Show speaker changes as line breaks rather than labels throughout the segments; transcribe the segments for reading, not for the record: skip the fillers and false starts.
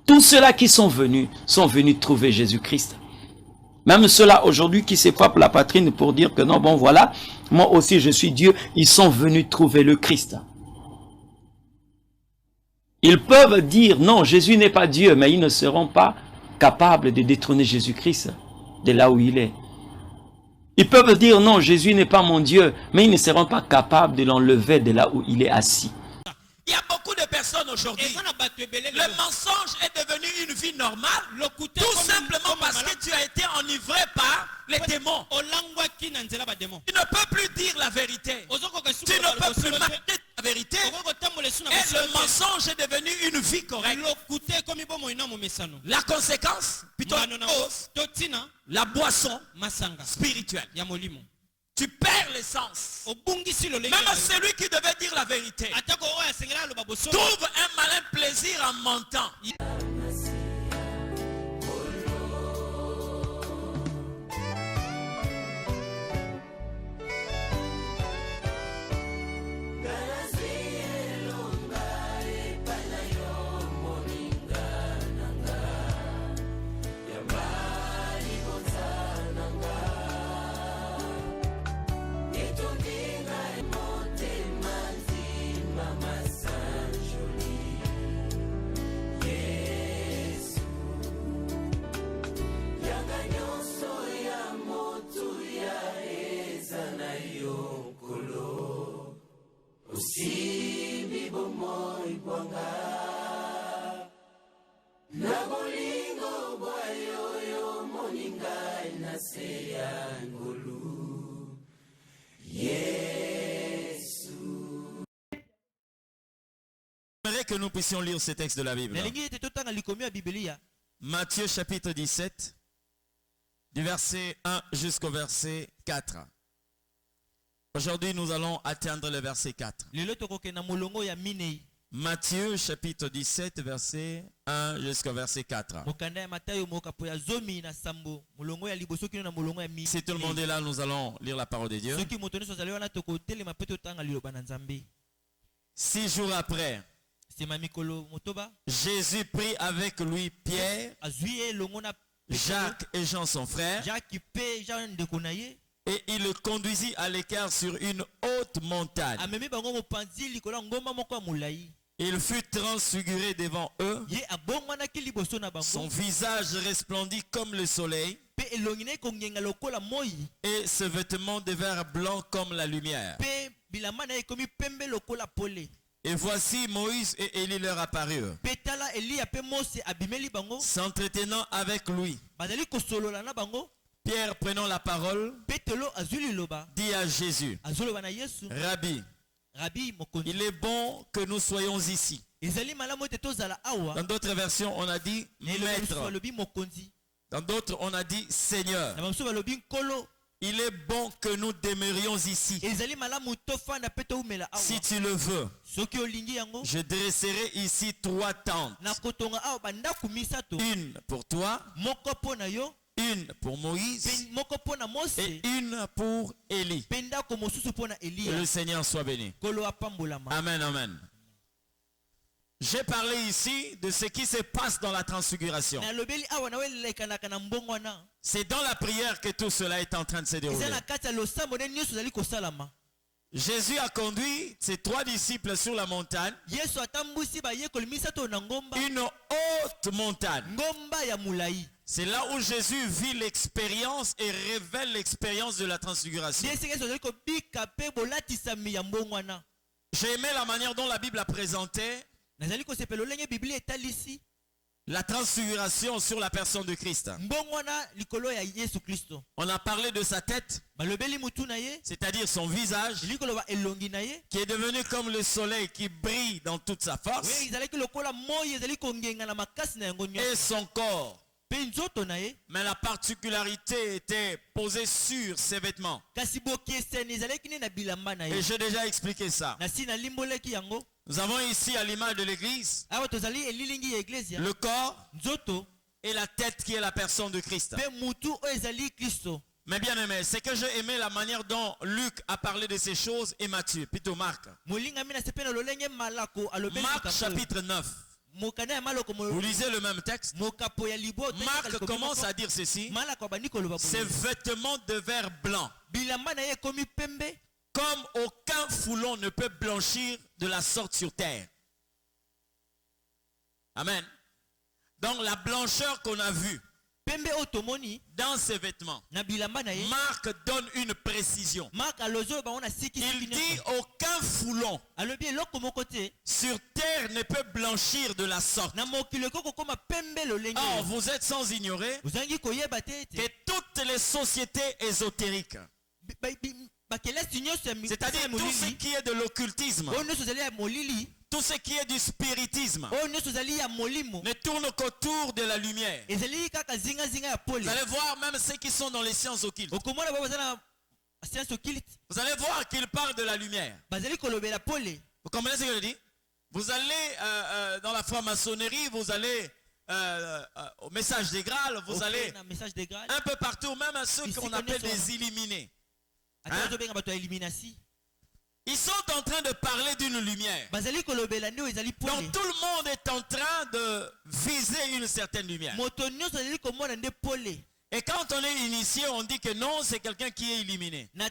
Tous ceux-là qui sont venus trouver Jésus-Christ. Même ceux-là aujourd'hui qui se frappent la poitrine pour dire que non, bon voilà, moi aussi je suis Dieu, ils sont venus trouver le Christ. Ils peuvent dire non, Jésus n'est pas Dieu, mais ils ne seront pas capables de détrôner Jésus-Christ de là où il est. Ils peuvent dire non, Jésus n'est pas mon Dieu, mais ils ne seront pas capables de l'enlever de là où il est assis.
Il y a beaucoup de personnes aujourd'hui. Le mensonge est devenu une vie normale. Tout simplement parce que tu as été enivré par les démons. Tu ne peux plus dire la vérité. Tu ne peux plus marquer la vérité. Et le mensonge est devenu une vie correcte. La conséquence, plutôt la boisson spirituelle. Tu perds l'essence. Même celui qui devait dire la vérité trouve un malin plaisir en mentant. J'aimerais que nous puissions lire ce texte de la Bible. Matthieu chapitre 17, du verset 1 jusqu'au verset 4. Aujourd'hui, nous allons atteindre le verset 4. Matthieu chapitre 17, verset 1 jusqu'au verset 4. Si tout le monde est là, nous allons lire la parole de Dieu. 6 jours après, Jésus prit avec lui Pierre, Jacques et Jean son frère, et il le conduisit à l'écart sur une haute montagne. Il fut transfiguré devant eux. Son visage resplendit comme le soleil, et ses vêtements devinrent blancs comme la lumière. Et voici Moïse et Élie leur apparurent, s'entretenant avec lui. Pierre, prenant la parole, dit à Jésus, Rabbi, il est bon que nous soyons ici. Dans d'autres versions, on a dit maître. Dans d'autres, on a dit Seigneur. Il est bon que nous demeurions ici. Si tu le veux, je dresserai ici 3 tentes. Une pour toi, une pour Moïse et une pour Élie. Que le Seigneur soit béni. Amen, amen. J'ai parlé ici de ce qui se passe dans la transfiguration. C'est dans la prière que tout cela est en train de se dérouler. Jésus a conduit ses 3 disciples sur la montagne. Une haute montagne. C'est là où Jésus vit l'expérience et révèle l'expérience de la transfiguration. J'ai aimé la manière dont la Bible a présenté la transfiguration sur la personne de Christ. On a parlé de sa tête, c'est-à-dire son visage, qui est devenu comme le soleil qui brille dans toute sa force, et son corps. Mais la particularité était posée sur ses vêtements. Et j'ai déjà expliqué ça. Nous avons ici à l'image de l'église le corps et la tête qui est la personne de Christ. Mais bien aimé, c'est que j'ai aimé la manière dont Luc a parlé de ces choses et Matthieu, plutôt Marc. Marc chapitre 9. Vous lisez le même texte. Marc commence à dire ceci. Ses vêtements devinrent blancs, comme aucun foulon ne peut blanchir de la sorte sur terre. Amen. Donc la blancheur qu'on a vue dans ses vêtements, Marc donne une précision. Il dit aucun foulon sur terre ne peut blanchir de la sorte. Or, vous êtes sans ignorer que toutes les sociétés ésotériques, c'est-à-dire tout ce qui est de l'occultisme, tout ce qui est du spiritisme, ne tourne qu'autour de la lumière. Vous allez voir même ceux qui sont dans les sciences occultes. Vous allez voir qu'ils parlent de la lumière. Vous comprenez ce que je dis? Vous allez dans la franc-maçonnerie, vous allez au message des Graal, vous allez un peu partout, même à ceux qu'on appelle des illuminés. Hein? Ils sont en train de parler d'une lumière. Donc tout le monde est en train de viser une certaine lumière. Et quand on est initié, on dit que non, c'est quelqu'un qui est illuminé. Non,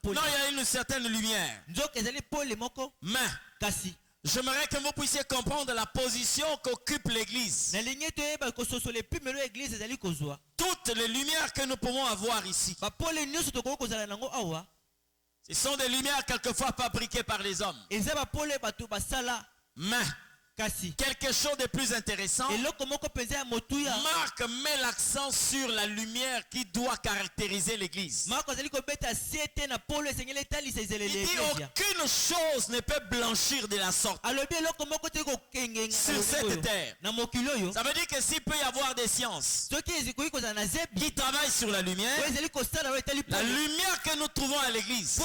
il y a une certaine lumière. Mais j'aimerais que vous puissiez comprendre la position qu'occupe l'Église. Toutes les lumières que nous pouvons avoir ici, ce sont des lumières quelquefois fabriquées par les hommes. Mais quelque chose de plus intéressant, Marc met l'accent sur la lumière qui doit caractériser l'Église. Il dit aucune chose ne peut blanchir de la sorte sur cette terre. Ça veut dire que s'il peut y avoir des sciences qui travaillent sur la lumière que nous trouvons à l'Église,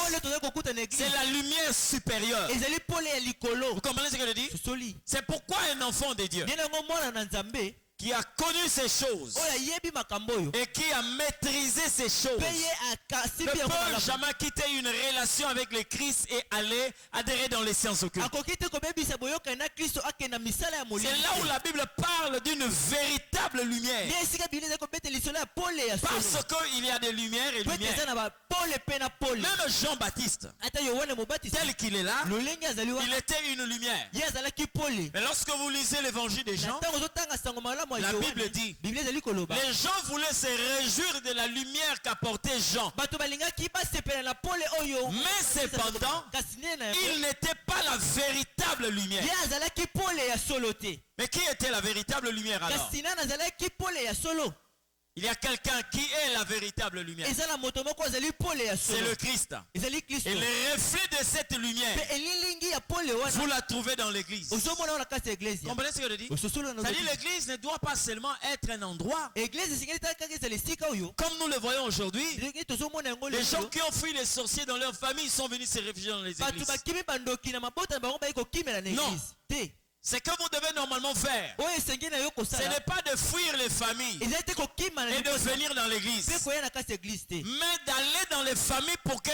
c'est la lumière supérieure. Vous comprenez ce que je dis? C'est pourquoi un enfant de Dieu qui a connu ces choses et qui a maîtrisé ces choses ne peut jamais quitter une relation avec le Christ et aller adhérer dans les sciences occultes. C'est là où la Bible parle d'une véritable lumière. Parce qu'il y a des lumières et lumières. Même Jean-Baptiste, tel qu'il est là, il était une lumière. Mais lorsque vous lisez l'évangile des Jean, la Bible dit, les gens voulaient se réjouir de la lumière qu'apportait Jean. Mais cependant, il n'était pas la véritable lumière. Mais qui était la véritable lumière alors? Il y a quelqu'un qui est la véritable lumière. C'est le Christ. Et le reflet de cette lumière, vous la trouvez dans l'église. Comprenez ce que je dis? C'est-à-dire l'église ne doit pas seulement être un endroit. Comme nous le voyons aujourd'hui, les gens qui ont fui les sorciers dans leur famille sont venus se réfugier dans les églises. Non. Ce que vous devez normalement faire, ce n'est pas de fuir les familles et de venir dans l'église, mais d'aller dans les familles pour que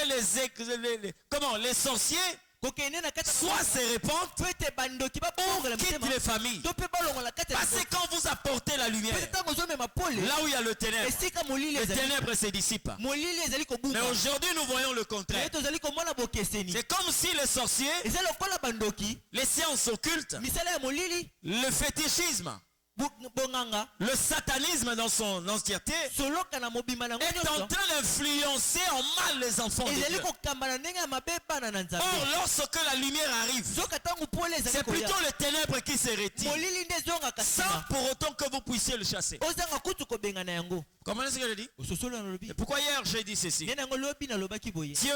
les sorciers soit se répandent ou quittent les familles. Parce que quand vous apportez la lumière, là où il y a le ténèbre, les ténèbres se dissipent. Mais aujourd'hui nous voyons le contraire. C'est comme si les sorciers, les sciences occultes, le fétichisme, le satanisme dans son entièreté est en train d'influencer en mal les enfants de Dieu. Or, lorsque la lumière arrive, c'est plutôt les ténèbres qui se retirent, sans pour autant que vous puissiez le chasser. Comment est-ce que je dis? Et pourquoi hier j'ai dit ceci? Dieu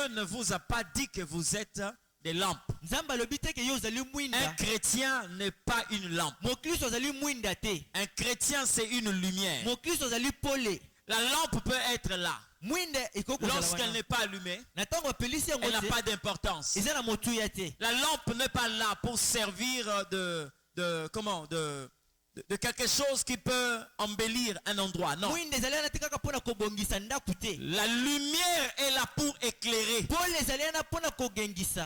ne vous a pas dit que vous êtes des lampes. Un chrétien n'est pas une lampe. Un chrétien, c'est une lumière. La lampe peut être là. Lorsqu'elle n'est pas allumée, elle n'a pas d'importance. La lampe n'est pas là pour servir de de quelque chose qui peut embellir un endroit. Non. La lumière est là pour éclairer.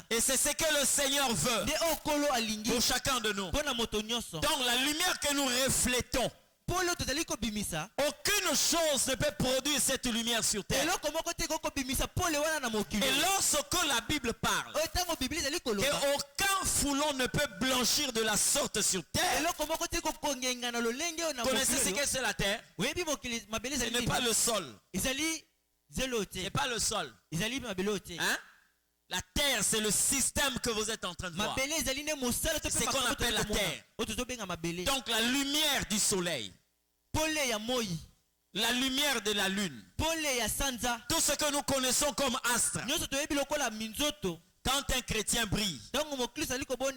Et c'est ce que le Seigneur veut pour chacun de nous. Donc la lumière que nous reflétons, aucune chose ne peut produire cette lumière sur terre. Et lorsque la Bible parle qu'aucun foulon ne peut blanchir de la sorte sur terre, connaissez ce que c'est la terre? Ce n'est pas le sol. Ce n'est pas le sol. Hein? La terre, c'est le système que vous êtes en train de voir. C'est ce qu'on appelle la terre. Donc la lumière du soleil, la lumière de la lune, tout ce que nous connaissons comme astre. Quand un chrétien brille,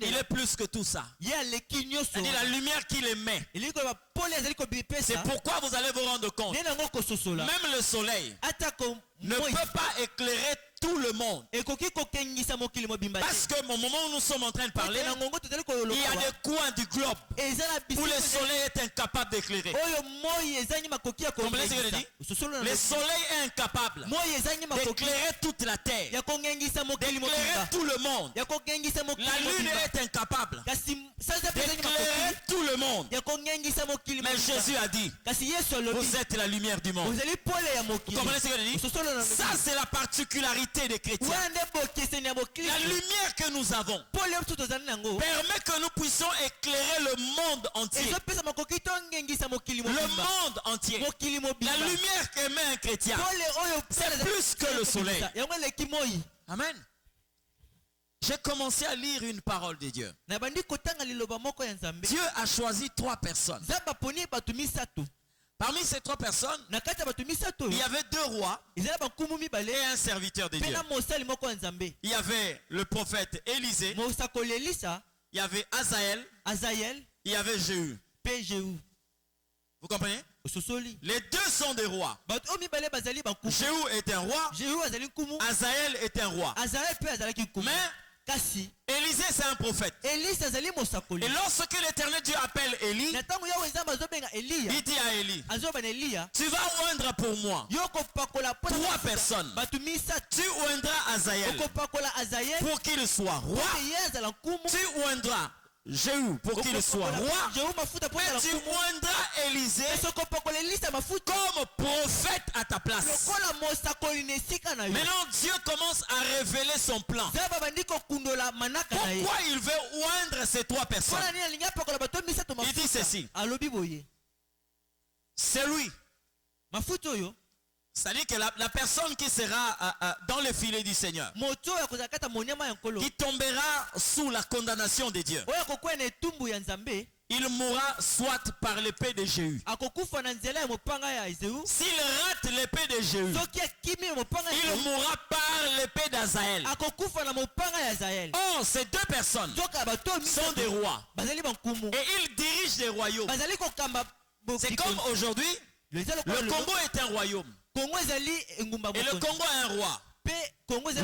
il est plus que tout ça. C'est-à-dire la lumière qu'il émet. C'est pourquoi vous allez vous rendre compte. Même le soleil ne peut pas éclairer tout le monde. Parce que au moment où nous sommes en train de parler, il y a des coins du globe où le soleil est incapable d'éclairer. Comprenez ce que je dis? Le soleil est incapable d'éclairer toute la terre, d'éclairer tout le monde. La lune est incapable d'éclairer tout le monde. Mais Jésus a dit, vous êtes la lumière du monde. Vous comprenez ce que je dis? Ça, c'est la particularité des chrétiens. La lumière que nous avons permet que nous puissions éclairer le monde entier. Le monde entier. La lumière qu'émet un chrétien, c'est plus que le soleil. Amen. J'ai commencé à lire une parole de Dieu. Dieu a choisi 3 personnes. Parmi ces 3 personnes, il y avait 2 rois et un serviteur de Dieu. Il y avait le prophète Élisée, il y avait Azaël, il y avait Jéhu. Vous comprenez? Les 2 sont des rois. Jéhu est un roi, Azaël est un roi. Mais Élisée, c'est un prophète. Et lorsque l'Éternel Dieu appelle Élie, il dit à Élie, tu vas oindre pour moi 3 personnes. Tu oindras Azaël pour qu'il soit roi. Tu oindras Jéhu pour qu'il soit roi. Et tu oindras Élisée comme prophète à ta place. Maintenant Dieu commence à révéler son plan. Pourquoi il veut oindre ces 3 personnes? Il dit ceci. C'est lui. C'est-à-dire que la personne qui sera dans le filet du Seigneur, qui tombera sous la condamnation de Dieu, il mourra soit par l'épée de Jéhu. S'il rate l'épée de Jéhu, il mourra par l'épée d'Azaël. Oh, ces 2 personnes sont des rois. Et ils dirigent des royaumes. C'est comme aujourd'hui, le Congo est un royaume. Et le Congo a un roi.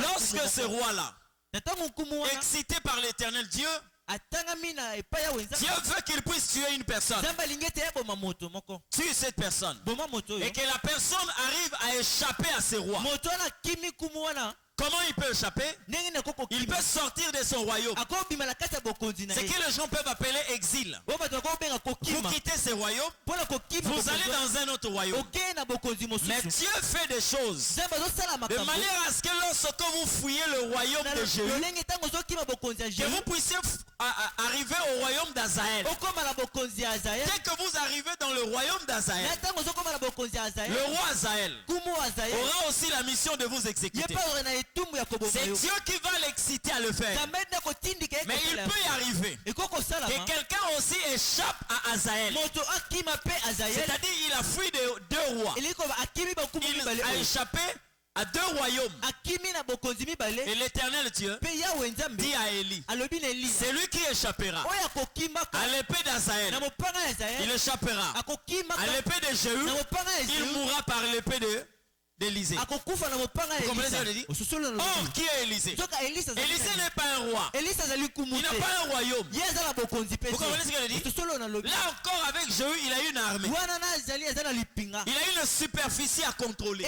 Lorsque ce roi-là, excité par l'Éternel Dieu, Dieu veut qu'il puisse tuer une personne. Tue cette personne. Et que la personne arrive à échapper à ce roi. Comment il peut échapper? Il peut sortir de son royaume. Ce que les gens peuvent appeler exil. Vous quittez ce royaume, vous allez dans un autre royaume. Mais Dieu fait des choses de manière à ce que lorsque vous fouillez le royaume de Jéhu, que vous puissiez arriver au royaume d'Azaël. Dès que vous arrivez dans le royaume d'Azaël, le roi Azaël aura aussi la mission de vous exécuter. C'est Dieu qui va l'exciter à le faire. Mais il peut y arriver. Et quelqu'un aussi échappe à Azaël. C'est-à-dire il a fui de 2 rois. Il a échappé à 2 royaumes. Et l'Éternel Dieu dit à Élie, c'est lui qui échappera à l'épée d'Azaël. Il échappera à l'épée de Jéhu. Il mourra par l'épée de d'Élysée. Vous comprenez ce que je dis? Or, qui est Élysée? Élysée n'est pas un roi. Il n'a pas un royaume. Vous comprenez ce que je dis? Là encore, avec Jéhu, il a une armée. Il a une superficie à contrôler.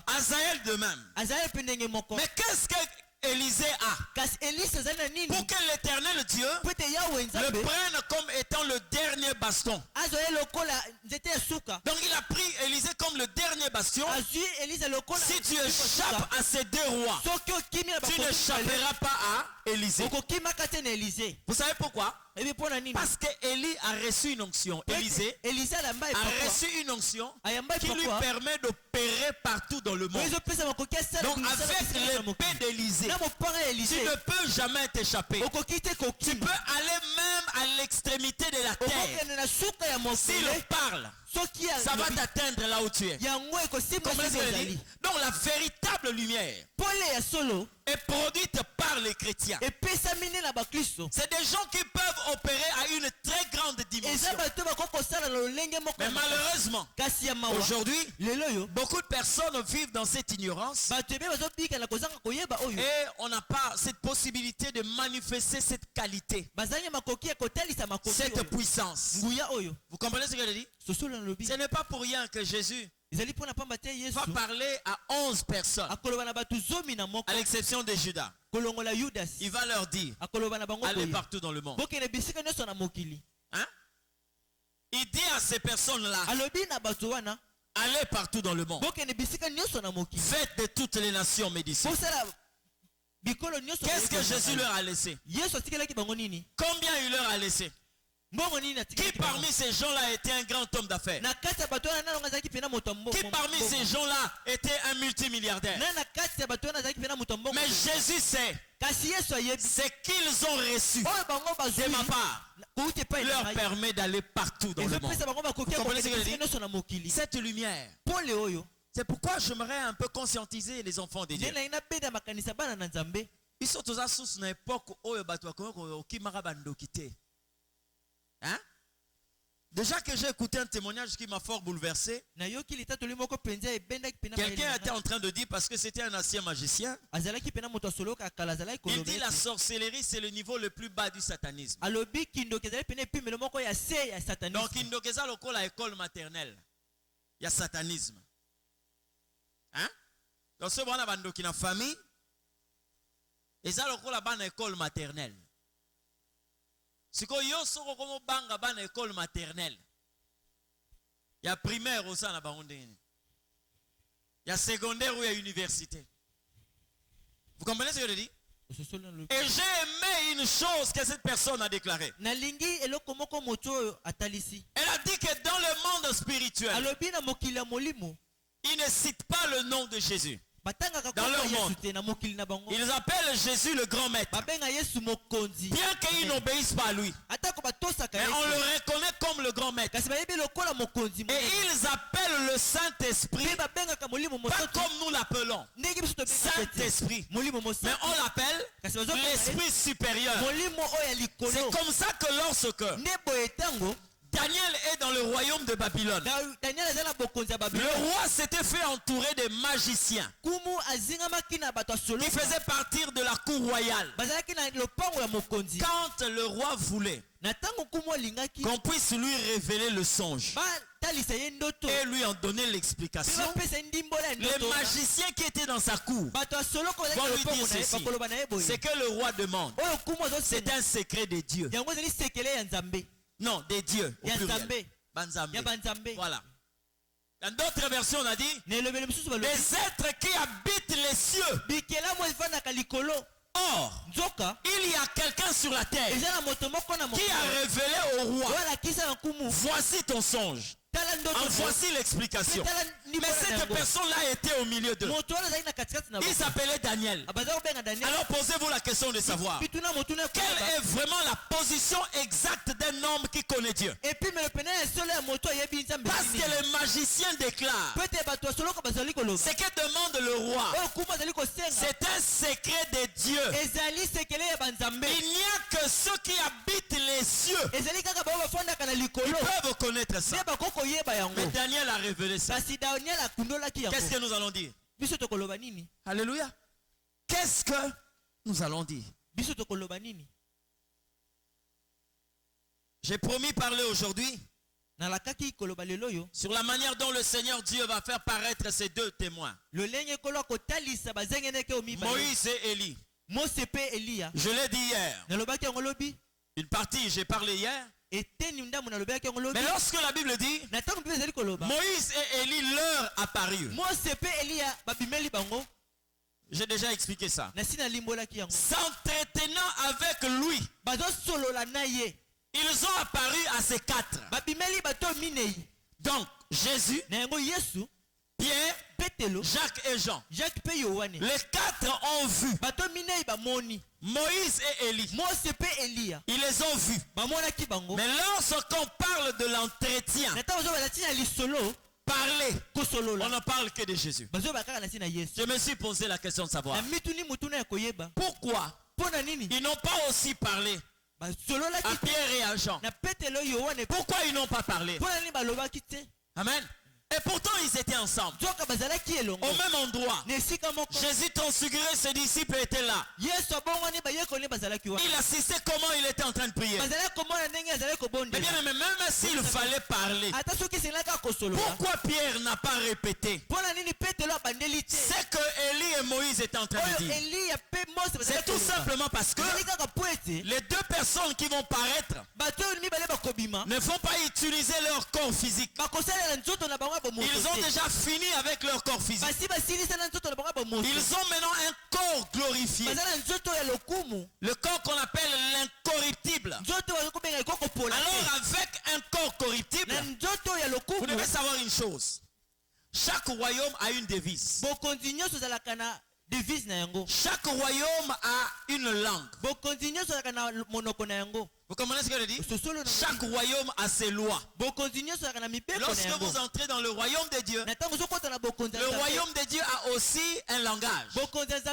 Azaël de même. Mais qu'est-ce que Élisée a pour que l'éternel Dieu le prenne comme étant le dernier baston? Donc il a pris Élisée comme le dernier bastion. Si tu échappes à ces deux rois, tu n'échapperas pas à Élisée. Vous savez pourquoi? Parce que Élie a reçu une onction. Élisée a reçu une onction qui lui permet d'opérer partout dans le monde. Donc avec l'épée d'Élisée, tu ne peux jamais t'échapper. Tu peux aller même à l'extrémité de la terre. S'il parle, ça va t'atteindre là où tu es. Donc la véritable lumière est produite par les chrétiens. C'est des gens qui peuvent opérer à une très grande dimension. Mais malheureusement, aujourd'hui, beaucoup de personnes vivent dans cette ignorance et on n'a pas cette possibilité de manifester cette qualité, cette puissance. Vous comprenez ce que je dis? Ce n'est pas pour rien que Jésus va parler à 11 personnes, à l'exception de Judas. Il va leur dire, allez partout dans le monde. Hein? Il dit à ces personnes-là, allez partout dans le monde. Faites de toutes les nations mes disciples. Qu'est-ce que Jésus leur a laissé? Combien il leur a laissé? Qui parmi ces gens-là était un grand homme d'affaires? Qui parmi ces gens-là était un multimilliardaire? Mais Jésus sait ce qu'ils ont reçu de ma part leur permet d'aller partout dans le monde. Vous comprenez ce que je dis? Cette lumière. C'est pourquoi j'aimerais un peu conscientiser les enfants de Dieu. Ils sont tous à sous une époque où hein? Déjà que j'ai écouté un témoignage qui m'a fort bouleversé. Quelqu'un était en train de dire, parce que c'était un ancien magicien, il dit la sorcellerie c'est le niveau le plus bas du satanisme. Donc Kindokeza loko la école maternelle. Il y a satanisme. Hein? Donc ce bon abando qui na famille, et ça loko la ban école maternelle. Si ko yo soko komo banga ban école maternelle. Il y a primaire au sein na baondeni. Il y a secondaire ou il y a université. Vous comprenez ce que je dis? Et j'ai aimé une chose que cette personne a déclarée. Elle a dit que dans le monde spirituel, ils ne citent pas le nom de Jésus. Dans leur monde, ils appellent Jésus le grand maître. Bien qu'ils n'obéissent pas à lui, mais on le reconnaît comme le grand maître. Et ils appellent le Saint-Esprit, pas comme nous l'appelons Saint-Esprit, mais on l'appelle l'Esprit supérieur. C'est comme ça que lorsque Daniel est dans le royaume de Babylone, le roi s'était fait entourer de magiciens qui faisaient partir de la cour royale. Quand le roi voulait qu'on puisse lui révéler le songe et lui en donner l'explication, les magiciens qui étaient dans sa cour vont lui dire ceci: c'est que le roi demande, c'est un secret de Dieu. Non, des dieux. Au pluriel. Voilà. Dans d'autres versions, on a dit des êtres qui habitent les cieux. Or, il y a quelqu'un sur la terre qui a révélé au roi: voici ton songe. Voici l'explication. Mais cette personne-là était au milieu d'eux. Il s'appelait Daniel. Alors posez-vous la question de savoir quelle est vraiment la position exacte d'un homme qui connaît Dieu. Parce que les magiciens déclarent ce que demande le roi, c'est un secret de Dieu. Il n'y a que ceux qui habitent les cieux qui peuvent connaître ça. Mais Daniel a révélé ça. Qu'est-ce que nous allons dire? Alléluia. Qu'est-ce que nous allons dire? J'ai promis parler aujourd'hui sur la manière dont le Seigneur Dieu va faire paraître ces deux témoins, Moïse et Élie. Je l'ai dit hier. Une partie, j'ai parlé hier. Mais lorsque la Bible dit Moïse et Élie leur apparurent, j'ai déjà expliqué ça. S'entretenant avec lui, ils ont apparu à ces quatre. Donc, Jésus, Pierre, Jacques et Jean. Les quatre ont vu Moïse et Élie. Ils les ont vus. Mais lorsqu'on parle de l'entretien, parler, on ne parle que de Jésus. Je me suis posé la question de savoir pourquoi ils n'ont pas aussi parlé à Pierre et à Jean. Pourquoi ils n'ont pas parlé? Amen. Et pourtant ils étaient ensemble au même endroit. Jésus transfiguré, ses disciples étaient là. Il assistait comment il était en train de prier. Mais bien, même s'il fallait parler, pourquoi Pierre n'a pas répété ce que Élie et Moïse étaient en train de dire? C'est tout simplement parce que les deux personnes qui vont paraître ne vont pas utiliser leur corps physique. Ils ont déjà fini avec leur corps physique. Ils ont maintenant un corps glorifié. Le corps qu'on appelle l'incorruptible. Alors avec un corps corruptible, vous devez savoir une chose. Chaque royaume a une devise. Chaque royaume a une langue. Vous comprenez ce que je dis? Chaque royaume a ses lois. Lorsque vous entrez dans le royaume de Dieu, le royaume de Dieu a aussi un langage. Vous comprenez ce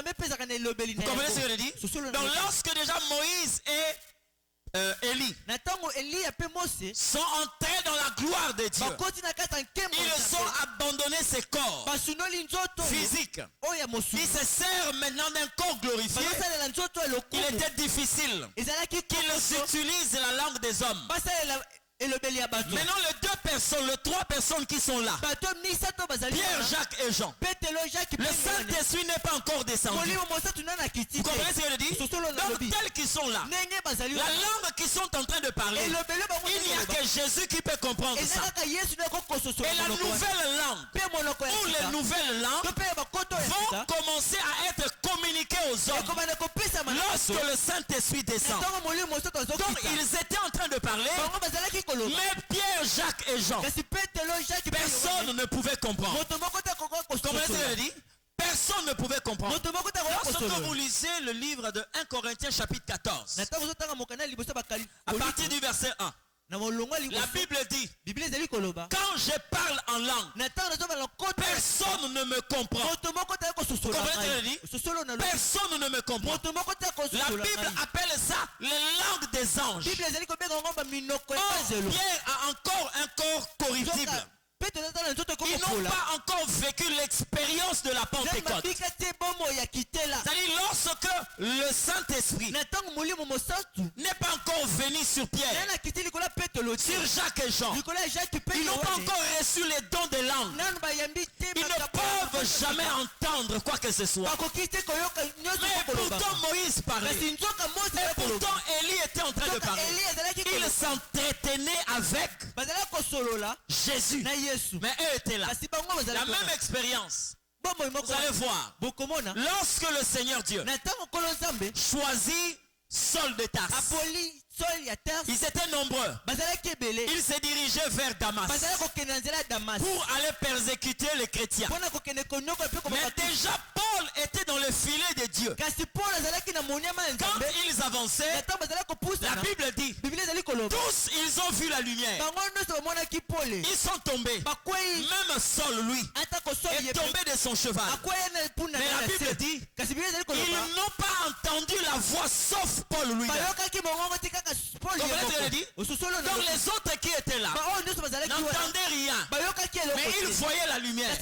que je dis? Donc lorsque déjà Moïse et Élie sont entrés dans la gloire de Dieu, ils ont abandonné ces corps physiques. Ils se servent maintenant d'un corps glorifié. Il était difficile qu'ils utilisent la langue des hommes. Maintenant les deux personnes, les trois personnes qui sont là, Pierre, Jacques et Jean, le Saint-Esprit n'est pas encore descendu. Vous comprenez ce que je dis? Donc tels qu'ils sont là, la langue qu'ils sont en train de parler, il n'y a que Jésus qui peut comprendre ça. Et la nouvelle langue, ou les nouvelles langues vont commencer à être communiquées aux hommes lorsque le Saint-Esprit descend. Donc ils étaient en train de parler, mais Pierre, Jacques et Jean, personne ne pouvait comprendre. Vous comprenez ce que je dis? Personne ne pouvait comprendre. Lorsque vous lisez le livre de 1 Corinthiens chapitre 14, à partir du verset 1, la Bible dit, quand je parle en langue, personne ne me comprend. Vous comprenez ce que je dis? Personne ne me comprend. La Bible appelle ça les langues des anges. Pierre a encore un corps corruptible. Ils n'ont pas encore vécu l'expérience de la Pentecôte. C'est-à-dire lorsque le Saint-Esprit n'est pas encore venu sur Pierre, sur Jacques et Jean, ils n'ont pas encore reçu les dons de langue. Ils ne peuvent jamais entendre quoi que ce soit. Mais pourtant Moïse parlait. Et pourtant Élie était en train de parler. Il s'entretenait avec Jésus. Mais eux étaient là. La même expérience. Vous allez voir. Lorsque le Seigneur Dieu choisit Saul de Tarse, ils étaient nombreux. Ils se dirigeaient vers Damas pour aller persécuter les chrétiens. Mais déjà Paul était dans le filet de Dieu. Quand ils avançaient, la Bible dit, tous ils ont vu la lumière. Ils sont tombés. Même Saul, lui, est tombé de son cheval. Mais la Bible dit, ils n'ont pas entendu la voix sauf Paul lui. Donc les autres qui étaient là n'entendaient rien. il voyait la lumière.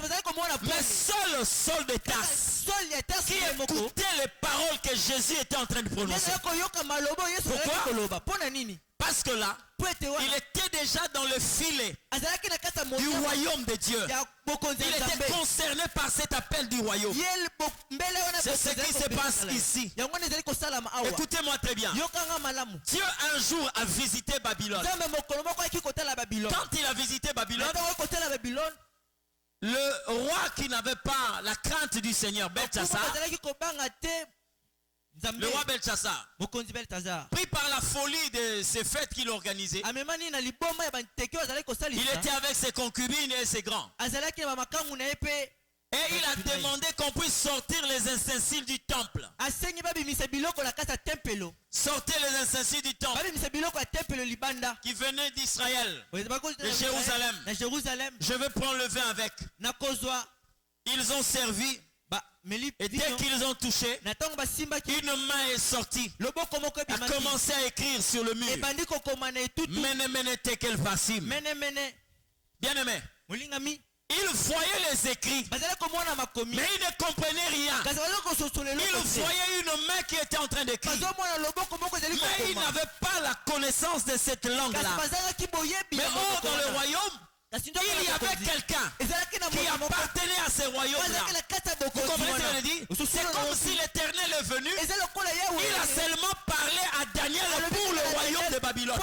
Mais seul Saul de Tarse qui écoutait les paroles que Jésus était en train de prononcer. Pourquoi? Parce que là, il était déjà dans le filet du royaume de Dieu. Il était concerné par cet appel du royaume. C'est ce qui se passe ici. Écoutez-moi très bien. Dieu un jour a visité Babylone. Quand il a visité Babylone, le roi qui n'avait pas la crainte du Seigneur, Belchassar, le roi Belchassar, pris par la folie de ces fêtes qu'il organisait, il était avec ses concubines et ses grands. Et il a demandé qu'on puisse sortir les ustensiles du temple. Sortir les ustensiles du temple qui venaient d'Israël, de Jérusalem. Je veux prendre le vin avec. Ils ont servi. Et dès qu'ils ont touché, une main est sortie, a commencé à écrire sur le mur. Mene mene tekel vasim. Bien aimé, il voyait les écrits, mais il ne comprenait rien. Il voyait une main qui était en train d'écrire, mais il n'avait pas la connaissance de cette langue-là. Mais dans le royaume, il y avait quelqu'un qui appartenait à ce royaume-là. Vous comprenez ce que je dis? C'est comme si l'Éternel est venu. Il a seulement parlé à Daniel pour le royaume de Babylone.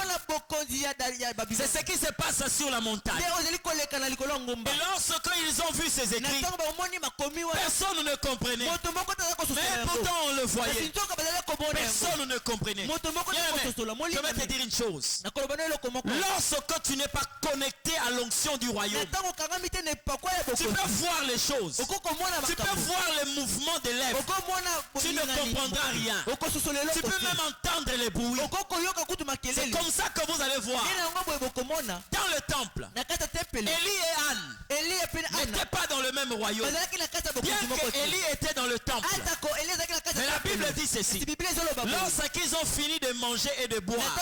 C'est ce qui se passe sur la montagne. Et lorsqu'ils ont vu ces écrits, personne ne comprenait. Mais pourtant on le voyait. Personne ne comprenait. Je vais te dire une chose. Lorsque tu n'es pas connecté à l'onction du royaume, tu peux voir les choses, tu peux voir les mouvements des lèvres, tu ne comprendras rien, tu peux même entendre les bruits. C'est comme ça que vous allez voir dans le temple. Élie et Anne n'étaient pas dans le même royaume, bien que Élie était dans le temple. Mais la Bible dit ceci: lorsqu'ils ont fini de manger et de boire,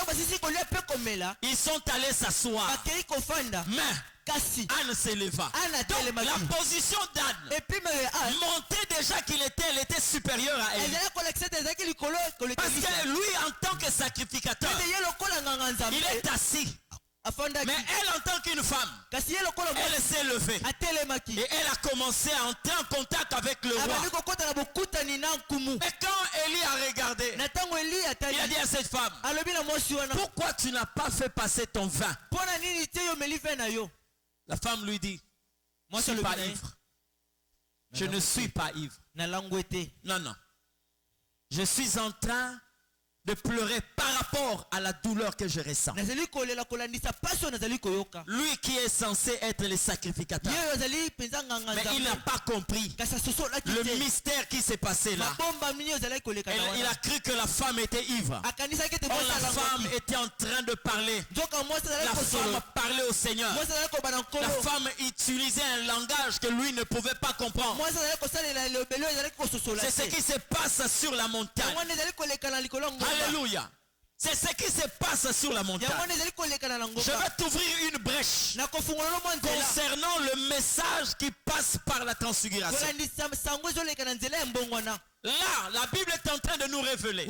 ils sont allés s'asseoir. Mais Anne s'éleva. Donc la position d'Anne montrait déjà qu'il était supérieur à elle. Parce que lui, en tant que sacrificateur, il est assis. Mais elle, en tant qu'une femme, elle s'est levée. Et elle a commencé à entrer en contact avec le roi. Et quand Élie a regardé, il a dit à cette femme: pourquoi tu n'as pas fait passer ton vin? La femme lui dit: je ne suis pas ivre. Je ne suis pas ivre. Non, non. Je suis en train de pleurer par rapport à la douleur que je ressens. Lui qui est censé être le sacrificateur, mais il n'a pas compris le mystère qui s'est passé là. Il a cru que la femme était ivre. Or, la femme était en train de parler. La femme parlait au Seigneur. La femme utilisait un langage que lui ne pouvait pas comprendre. C'est ce qui se passe sur la montagne. Alléluia. C'est ce qui se passe sur la montagne. Je vais t'ouvrir une brèche concernant le message qui passe par la transfiguration. Là, la Bible est en train de nous révéler.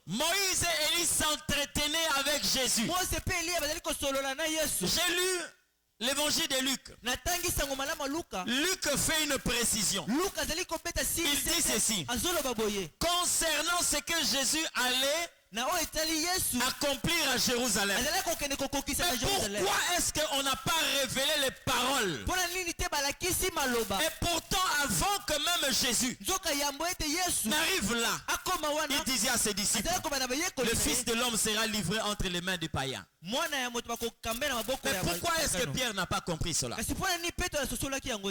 Moïse et Élie s'entretenaient avec Jésus. J'ai lu l'évangile de Luc. Luc fait une précision. Il dit ceci: concernant ce que Jésus allait accomplir à Jérusalem. Mais pourquoi est-ce qu'on n'a pas révélé les paroles? Et pourtant, avant que même Jésus n'arrive là, il disait à ses disciples: le Fils de l'homme sera livré entre les mains des païens. Mais pourquoi est-ce que Pierre n'a pas compris cela?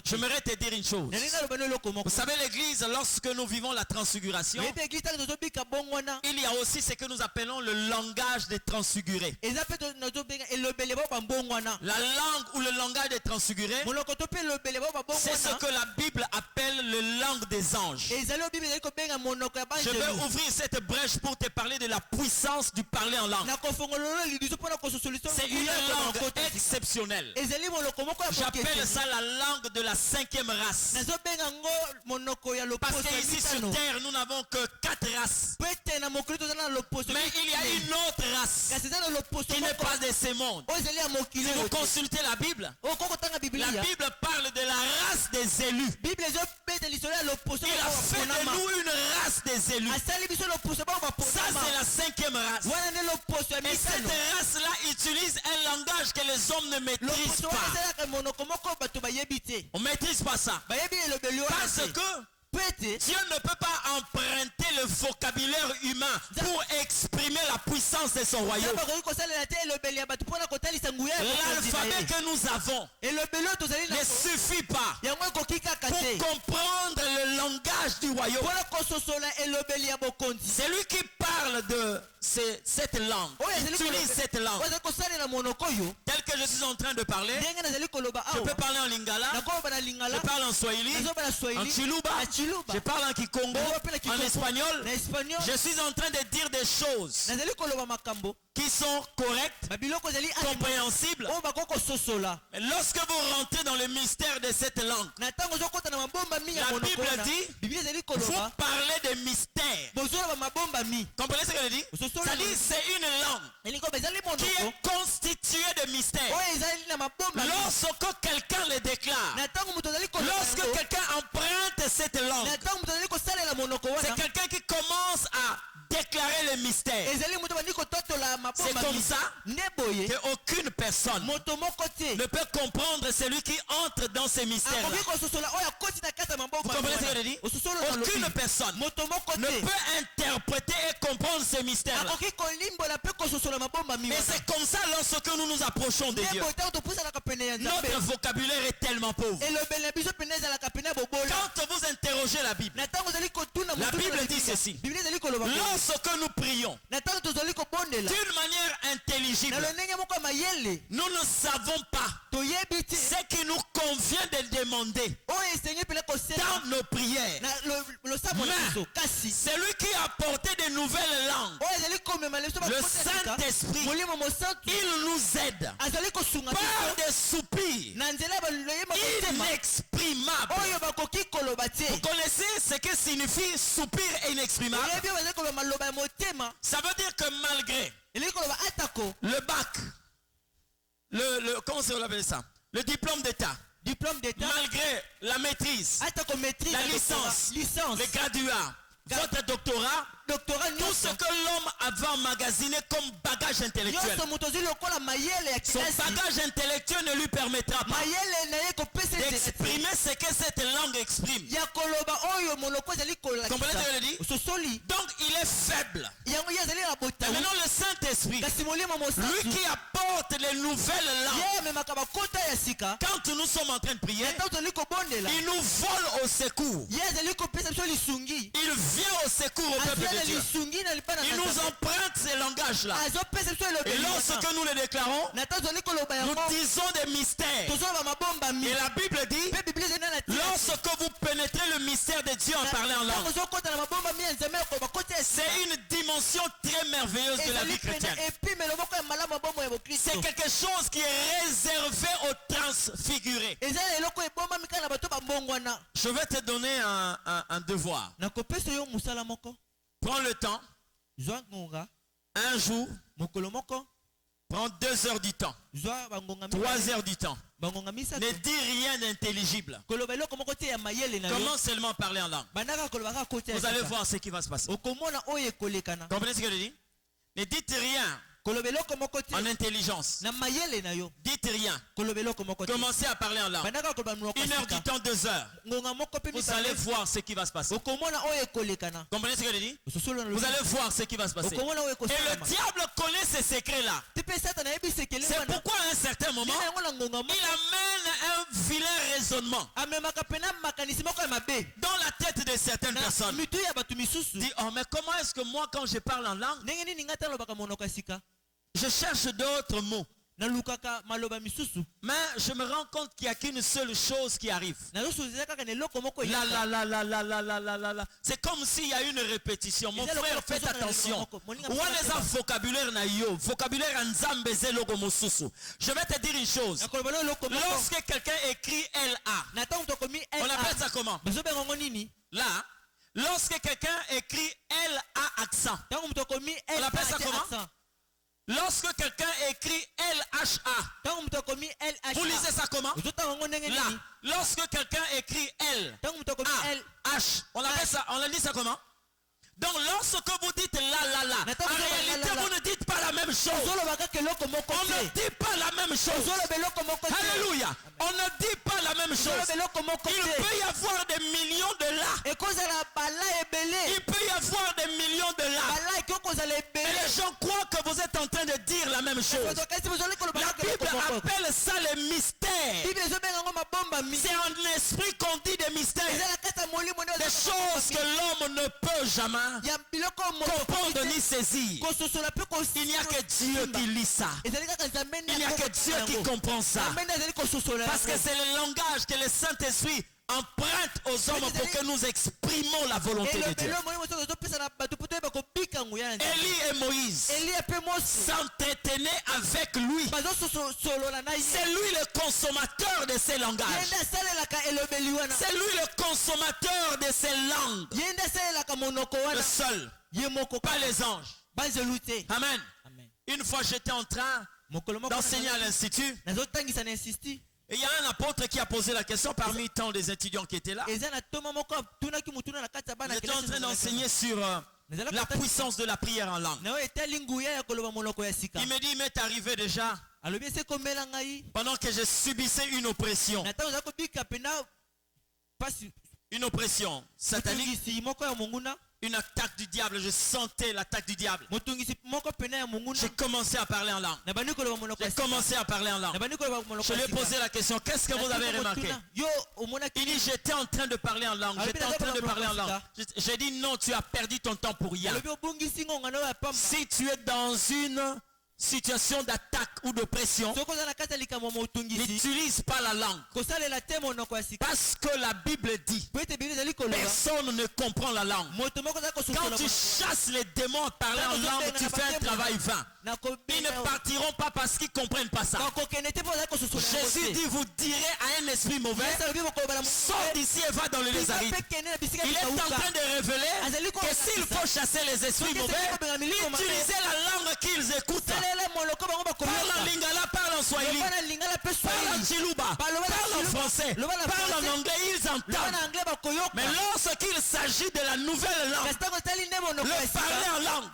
J'aimerais te dire une chose. Vous savez, l'église, lorsque nous vivons la transfiguration, il y a aussi ce que nous appelons le langage des transfigurés. La langue ou le langage des transfigurés, c'est ce que la Bible appelle le langue des anges. Je vais ouvrir cette brèche pour te parler de la puissance du parler en langue. C'est une langue exceptionnelle. J'appelle ça la langue de la 5e race. Parce qu'ici sur terre, nous n'avons que 4 races. Mais il y a une autre race qui n'est pas de ce monde. Si vous consultez la Bible parle de la race des élus. Il a fait de nous une race des élus. Ça, c'est la 5e race. Et cette race-là utilise un langage que les hommes ne maîtrisent pas. On ne maîtrise pas ça. Parce que Dieu ne peut pas emprunter le vocabulaire humain pour exprimer la puissance de son royaume. L'alphabet que nous avons ne suffit pas pour comprendre le langage du royaume. C'est lui qui parle de cette langue, utilise cette langue. Tel que je suis en train de parler, je peux parler en lingala, je parle en swahili, en chiluba, je parle en kikongo, en espagnol. Je suis en train de dire des choses qui sont correctes, compréhensibles. Mais lorsque vous rentrez dans le mystère de cette langue, la Bible dit, vous parlez de mystère. Comprenez ce qu'elle dit? C'est-à-dire c'est une langue qui est constituée de mystère. Lorsque quelqu'un le déclare, lorsque quelqu'un emprunte cette langue, c'est quelqu'un qui commence à déclarer le mystère. C'est comme ça qu'aucune personne ne peut comprendre celui qui entre dans ces mystères. Vous comprenez ce que je dis? Aucune personne ne peut interpréter et comprendre ces mystères. Mais c'est comme ça lorsque nous nous approchons de Dieu. Notre vocabulaire est tellement pauvre. Quand vous interrogez la Bible dit ceci. Lorsque nous prions d'une manière intelligible, nous ne savons pas ce qui nous convient de demander dans nos prières. Mais celui qui a apporté de nouvelles langues, le Saint-Esprit, il nous aide par des soupirs inexprimables. Vous connaissez ce que signifie soupir inexprimable? Ça veut dire que malgré le bac, comment on appelle ça? Le diplôme d'état, malgré la maîtrise, la licence, le graduat, votre doctorat, tout ce que l'homme avait emmagasiné comme bagage intellectuel, son bagage intellectuel ne lui permettra pas d'exprimer ce que cette langue exprime. Comprenez ce que je dis? Donc il est faible. Maintenant le Saint-Esprit, lui qui apporte les nouvelles langues, quand nous sommes en train de prier, il nous vole au secours. Il vient au secours au peuple de Dieu. Il nous emprunte ces langages-là. Et lorsque nous les déclarons, nous disons des mystères. Et la Bible dit, lorsque vous pénétrez le mystère de Dieu en parlant en langue, c'est une dimension très merveilleuse de la vie chrétienne. C'est quelque chose qui est réservé aux transfigurés. Je vais te donner un devoir. Prends le temps. Un jour. Prends 2 heures du temps. 3 heures du temps. Ne dis rien d'intelligible. Comment seulement parler en langue. Vous allez voir ce qui va se passer. Comprenez ce que je dis? Ne dites rien en intelligence. Dites rien. Commencez à parler en langue. 1 heure du temps, 2 heures. Vous allez voir ce qui va se passer. Comprenez ce que je dis? Vous allez voir ce qui va se passer. Et le diable connaît ces secrets-là. C'est pourquoi à un certain moment, il amène un vilain raisonnement dans la tête de certaines personnes. Dit, oh mais comment est-ce que moi quand je parle en langue, je cherche d'autres mots. Mais je me rends compte qu'il n'y a qu'une seule chose qui arrive. Là. C'est comme s'il y a une répétition. Mon frère, faites attention. Vocabulaire je vais te dire une chose. Lorsque quelqu'un écrit LA, on appelle ça comment? Là, lorsque quelqu'un écrit LA accent, on appelle ça comment? Lorsque quelqu'un écrit LHA, vous lisez ça comment? Là, lorsque quelqu'un écrit H, on appelle ça, on lit ça comment? Donc lorsque vous dites là, en réalité vous ne dites pas la même chose. On ne dit pas la même chose. Alléluia. On ne dit pas la même chose. Il peut y avoir des millions de là. Il peut y avoir des millions de là. Et les gens croient que vous êtes en train de dire la même chose. La Bible appelle ça les mystères. C'est en esprit qu'on dit des mystères. Des choses que l'homme ne peut jamais comprendre ni saisir. Il n'y a que Dieu qui lit ça. Il n'y a que Dieu qui comprend ça. Parce que c'est le langage que le Saint-Esprit emprunte aux hommes pour que nous exprimons la volonté de Dieu. Élie et Moïse s'entretenaient avec lui. C'est lui le consommateur de ces langages. C'est lui le consommateur de ces langues. Le seul, pas les anges. Amen. Une fois j'étais en train d'enseigner à l'institut. Et il y a un apôtre qui a posé la question parmi tant des étudiants qui étaient là. Il était en train d'enseigner sur la puissance de la prière en langue. Il me dit, il m'est arrivé déjà pendant que je subissais une oppression satanique, une attaque du diable. Je sentais l'attaque du diable. J'ai commencé à parler en langue. Je lui ai posé la question, qu'est-ce que vous avez remarqué? Il dit, j'étais en train de parler en langue. J'ai dit, non, tu as perdu ton temps pour rien. Si tu es dans une situation d'attaque ou d'oppression, n'utilise pas la langue. Parce que la Bible dit, personne ne comprend la langue. Quand tu chasses les démons à parler en langue, tu fais un travail vain. Ils ne partiront pas parce qu'ils ne comprennent pas ça. Jésus dit, vous direz à un esprit mauvais, sors d'ici et va dans le Lézarite. Il est en train de révéler que s'il faut chasser les esprits mauvais, utilisez la langue qu'ils écoutent. Parle en lingala, parle en swahili, parle en chiluba, parle en français, parle en anglais, ils entendent. Mais lorsqu'il s'agit de la nouvelle langue, le parler en langue,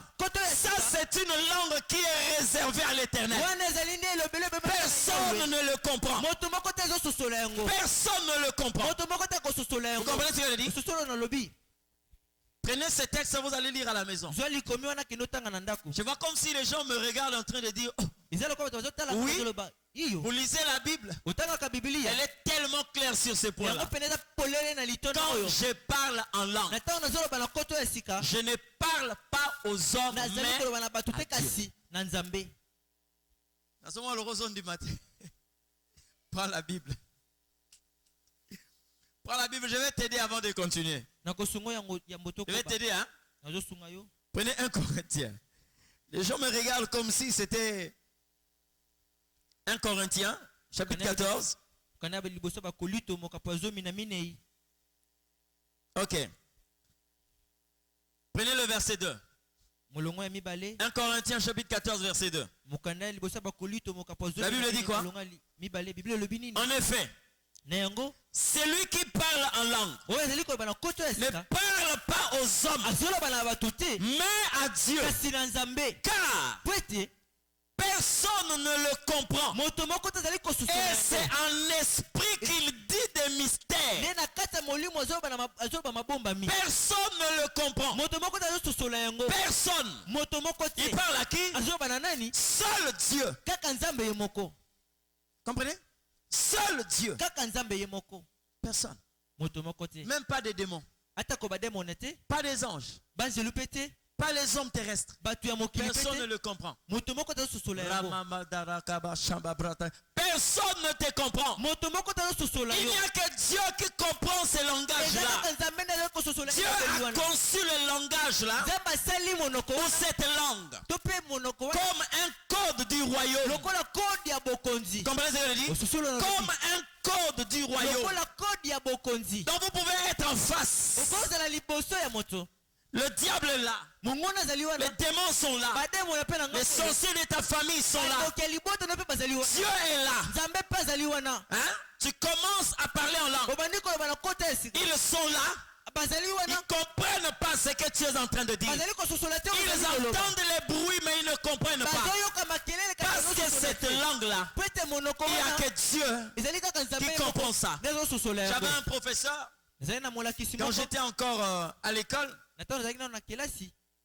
ça c'est une langue qui est réservée à l'éternel. Personne ne le comprend. Personne ne le comprend. Vous comprenez ce que je dis? Prenez ce texte, vous allez lire à la maison. Je vois comme si les gens me regardent en train de dire, oh, oui, vous lisez la Bible. Elle est tellement claire sur ces points-là. Quand je parle en langue, je ne parle pas aux hommes, mais à Dieu. Dans ce moment, le roson du matin. Prends la Bible. Prends la Bible, je vais t'aider avant de continuer. Je vais t'aider, hein? Prenez 1 Corinthiens. Les gens me regardent comme si c'était 1 Corinthiens, chapitre 14. Ok. Prenez le verset 2. 1 Corinthiens, chapitre 14, verset 2. La Bible dit quoi? En effet, celui qui parle en langue ne parle pas aux hommes, mais à Dieu. Car personne ne le comprend. Et c'est en esprit qu'il dit des mystères. Personne ne le comprend. Personne. Il parle à qui? Seul Dieu. Comprenez? Seul Dieu. Personne. Même pas des démons. Pas des anges. Pas les hommes terrestres. Personne ne le comprend. Personne ne te comprend. Il n'y a que Dieu qui comprend ces langages-là. Dieu a conçu le langage-là pour cette langue comme un code du royaume. Comprenez ce que je dis? Comme un code du royaume. Donc vous pouvez être en face. Le diable est là. Les démons sont là. Les sorciers de ta famille sont là. Dieu est là. Hein? Tu commences à parler en langue. Ils sont là. Ils ne comprennent pas ce que tu es en train de dire. Ils entendent les bruits mais ils ne comprennent pas. Parce que cette langue-là, il n'y a que Dieu qui comprend ça. J'avais un professeur quand j'étais encore à l'école.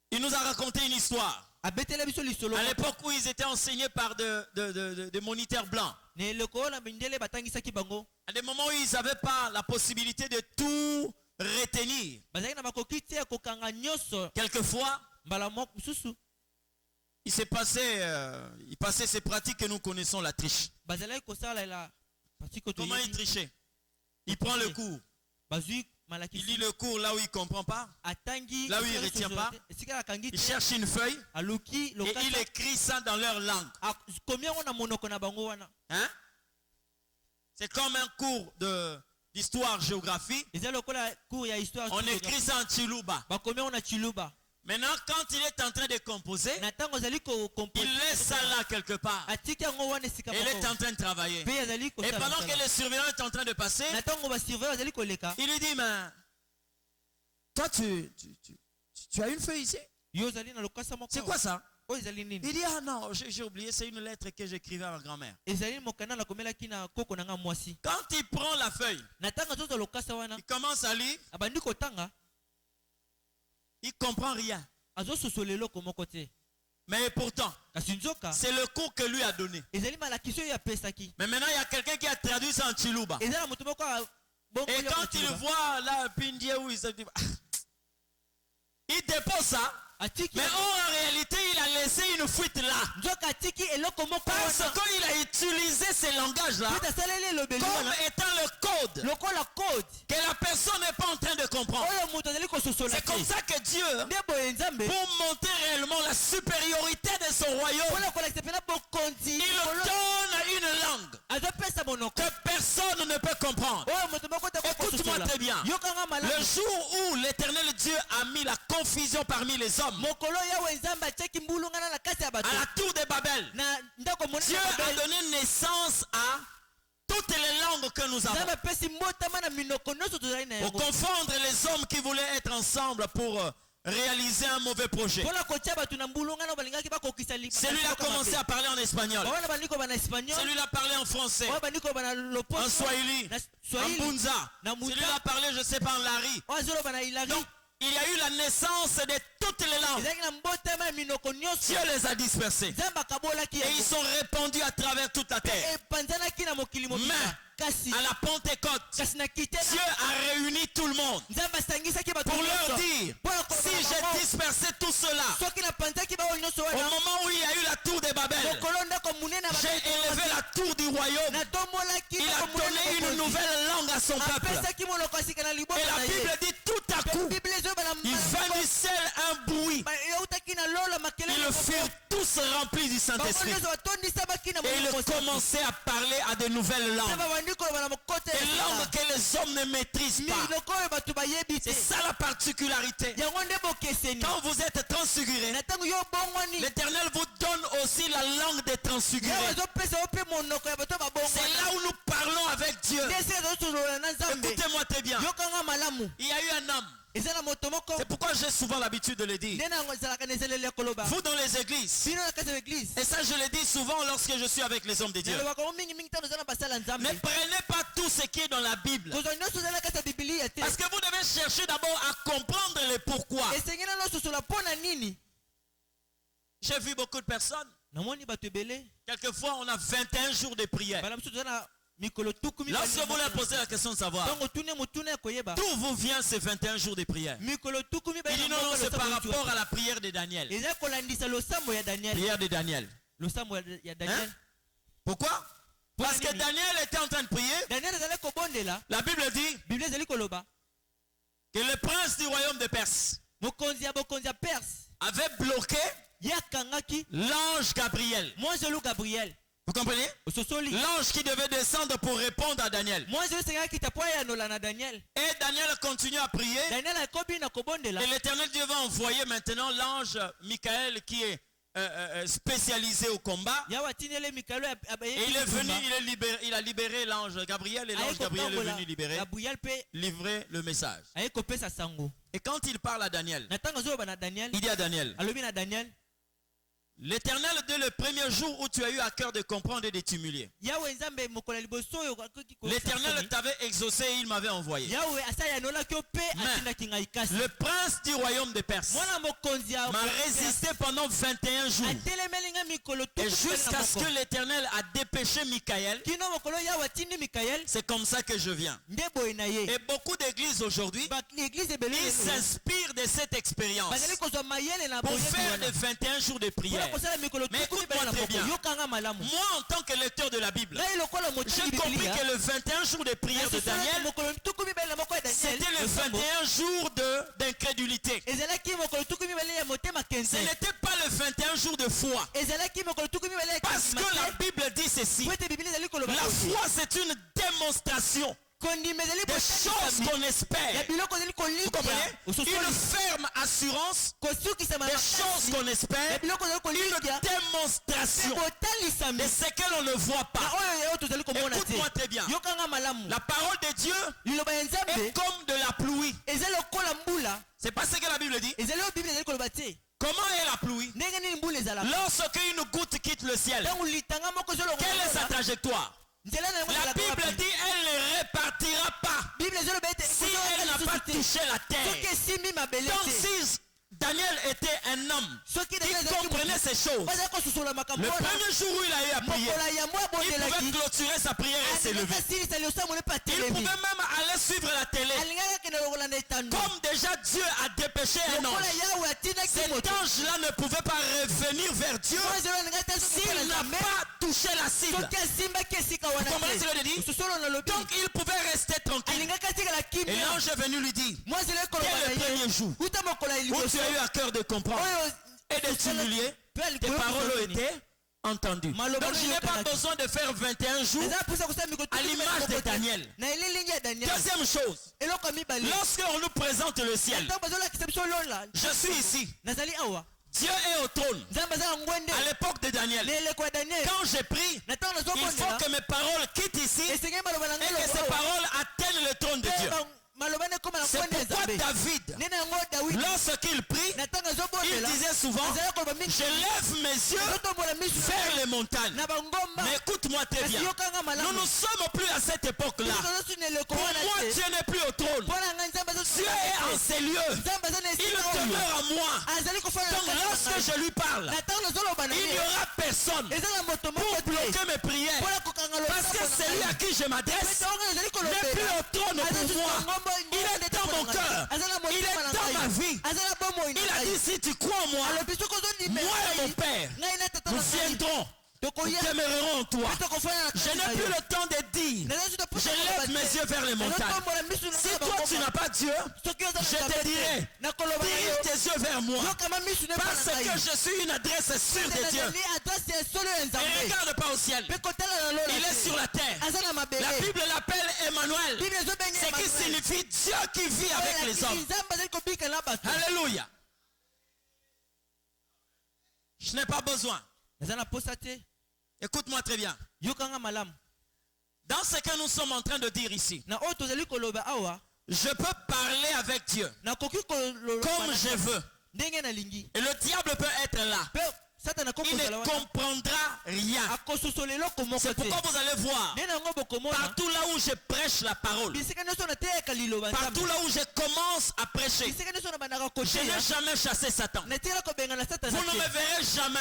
Il nous a raconté une histoire. À l'époque où ils étaient enseignés par des moniteurs blancs. À des moments où ils n'avaient pas la possibilité de tout retenir. Quelquefois, il s'est passé, il passait ces pratiques que nous connaissons, la triche. Comment il trichait? Il prend le cours. Il lit le cours là où il ne comprend pas, là où il ne retient pas. Il cherche une feuille et il écrit ça dans leur langue. Hein? C'est comme un cours d'histoire-géographie. On écrit ça en Chiluba. Maintenant, quand il est en train de composer, il laisse ça là quelque part. Et il est en train de travailler. Et pendant que le surveillant est en train de passer, il lui dit, mais toi, tu as une feuille ici? C'est quoi ça? Il dit, ah non, j'ai oublié, c'est une lettre que j'écrivais à ma grand-mère. Quand il prend la feuille, il commence à lire. Il ne comprend rien. Mais pourtant, c'est le cours que lui a donné. Mais maintenant, il y a quelqu'un qui a traduit ça en Chiluba. Et quand il voit là, Pindie, où il se dit, il dépose ça. Mais en réalité, il a laissé une fuite là. Parce qu'il a utilisé ce langage-là comme étant le code que la personne n'est pas en train de comprendre. C'est comme ça que Dieu, pour montrer réellement la supériorité de son royaume, il donne une langue que personne ne peut comprendre. Écoute-moi très bien. Le jour où l'Éternel Dieu a mis la confusion parmi les hommes, à la tour de Babel, Dieu a donné naissance à toutes les langues que nous avons. Pour confondre les hommes qui voulaient être ensemble pour réaliser un mauvais projet. Celui-là a commencé à parler en espagnol. Celui-là a parlé en français, en swahili, en bunza. Celui-là a parlé, je ne sais pas, en lari. Donc, il y a eu la naissance de toutes les langues. Dieu les a dispersés. Et ils sont répandus à travers toute la terre. Mais à la Pentecôte, Dieu a réuni tout le monde pour leur dire, si j'ai dispersé tout cela, au moment où il y a eu la tour de Babel, j'ai élevé la tour du royaume. Il a donné une nouvelle langue à son peuple. Et la Bible dit tout à coup, il vomissait un bruit. Ils furent tous remplis du Saint-Esprit. Et ils commençaient à parler à de nouvelles langues. Des langues que les hommes ne maîtrisent pas. C'est ça la particularité. Quand vous êtes transfiguré, l'Éternel vous donne aussi la langue des transfigurés. C'est là où nous parlons avec Dieu. Écoutez-moi très bien. Il y a eu un homme. C'est pourquoi j'ai souvent l'habitude de le dire. Vous dans les églises, et ça je le dis souvent lorsque je suis avec les hommes de Dieu, ne prenez pas tout ce qui est dans la Bible. Parce que vous devez chercher d'abord à comprendre le pourquoi. J'ai vu beaucoup de personnes. Quelquefois on a 21 jours de prière. Lorsque vous leur posez la question de savoir d'où vous vient ces 21 jours de prière, il dit non, c'est par rapport à la prière de Daniel. Prière de Daniel. Hein? Pourquoi? Parce que Daniel était en train de prier. La Bible dit que le prince du royaume de Perse avait bloqué l'ange Gabriel. Vous comprenez? L'ange qui devait descendre pour répondre à Daniel. Et Daniel continue à prier. Et l'Éternel Dieu va envoyer maintenant l'ange Michael qui est spécialisé au combat. Et il est venu, il a libéré l'ange Gabriel. Et l'ange Gabriel est venu livrer le message. Et quand il parle à Daniel, il dit à Daniel, l'Éternel, dès le premier jour où tu as eu à cœur de comprendre et de t'humilier, l'Éternel t'avait exaucé et il m'avait envoyé. Mais le prince du royaume de Perse m'a résisté pendant 21 jours. Et jusqu'à ce que l'Éternel a dépêché Michael, c'est comme ça que je viens. Et beaucoup d'églises aujourd'hui, ils s'inspirent de cette expérience pour faire les 21 jours de prière. Mais écoute-moi très bien. Moi, en tant que lecteur de la Bible, j'ai compris que le 21 jours de prière de Daniel, c'était le 21 jours d'incrédulité. Ce n'était pas le 21 jours de foi. Parce que la Bible dit ceci. La foi, c'est une démonstration des choses qu'on espère. Vous comprenez? Une ferme assurance des choses qu'on espère. Une démonstration de ce que l'on ne voit pas. Écoute-moi très bien. La parole de Dieu est comme de la pluie. C'est pas ce que la Bible dit. Comment est la pluie? Lorsque une goutte quitte le ciel, quelle est sa trajectoire? La Bible dit elle ne répartira pas si elle n'a pas touché la terre. Donc si Daniel était un homme qui comprenait ces choses, le premier jour où il a eu à prier, il pouvait clôturer sa prière et s'élever. Il pouvait même aller suivre la télé. Comme déjà Dieu a dépêché un ange, cet ange-là ne pouvait pas revenir vers Dieu s'il n'a pas touché la cible. Vous comprenez ce que je dis? Donc il pouvait rester tranquille. Et l'ange est venu lui dire, quel est le premier jour où tu as eu à cœur de comprendre et de t'humilier, tes paroles ont été entendues. Donc je n'ai pas besoin de faire 21 jours à l'image de Daniel. Deuxième chose, lorsqu'on nous présente le ciel, je suis ici. Dieu est au trône. À l'époque de Daniel, quand j'ai pris, il faut que mes paroles quittent ici et que ces paroles atteignent le trône de Dieu. C'est pourquoi David, lorsqu'il prie, il disait souvent, je lève mes yeux vers les montagnes. Mais écoute-moi très bien, nous ne sommes plus à cette époque-là. Pour moi, Dieu n'est plus au trône. Dieu est en ces lieux. Il demeure en moi. Donc lorsque je lui parle, il n'y aura personne pour bloquer mes prières. Parce que celui à qui je m'adresse n'est plus au trône pour moi. Il est dans mon cœur. Il est dans ma vie. Il a dit, si tu crois en moi, moi et mon Père, nous viendrons. Nous demeurerons en toi. Je n'ai plus le temps de dire, je lève mes yeux vers les montagnes. Si toi tu n'as pas Dieu, je te dirai, dirige tes yeux vers moi. Parce que je suis une adresse sûre de Dieu. Et regarde pas au ciel. Il est sur la terre. La Bible l'appelle Emmanuel. Ce qui signifie Dieu qui vit avec les hommes. Alléluia. Je n'ai pas besoin. Écoute-moi très bien. Dans ce que nous sommes en train de dire ici, je peux parler avec Dieu comme je veux. Et le diable peut être là. il ne comprendra rien. C'est pourquoi vous allez voir, partout là où je prêche la parole, partout là où je commence à prêcher, je n'ai jamais chassé Satan. Vous ne me verrez jamais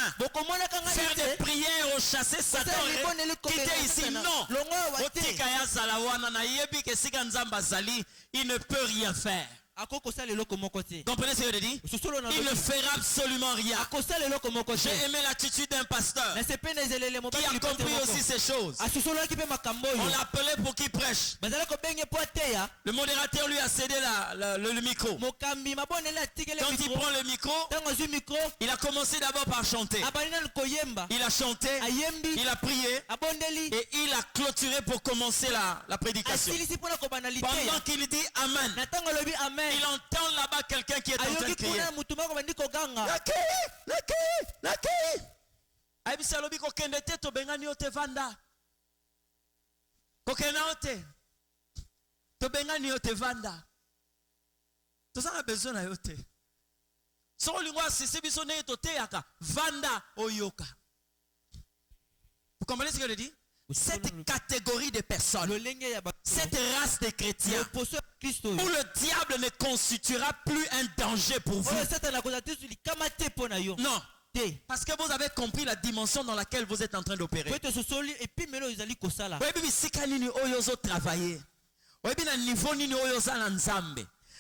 faire des prières au chasser Satan et quitter ici. Non. Il ne peut rien faire. Comprenez ce que je dis? Il ne fera absolument rien. J'ai aimé l'attitude d'un pasteur qui a compris aussi ces choses. On l'a appelé pour qu'il prêche. Le modérateur lui a cédé le micro. Quand il prend le micro, il a commencé d'abord par chanter. Il a chanté, il a prié et il a clôturé pour commencer la prédication. Pendant qu'il dit Amen, il entend là-bas quelqu'un qui est en train de crier. Vous comprenez ce que je dis? Cette catégorie de personnes, cette race de chrétiens, où le diable ne constituera plus un danger pour vous. Non. Parce que vous avez compris la dimension dans laquelle vous êtes en train d'opérer.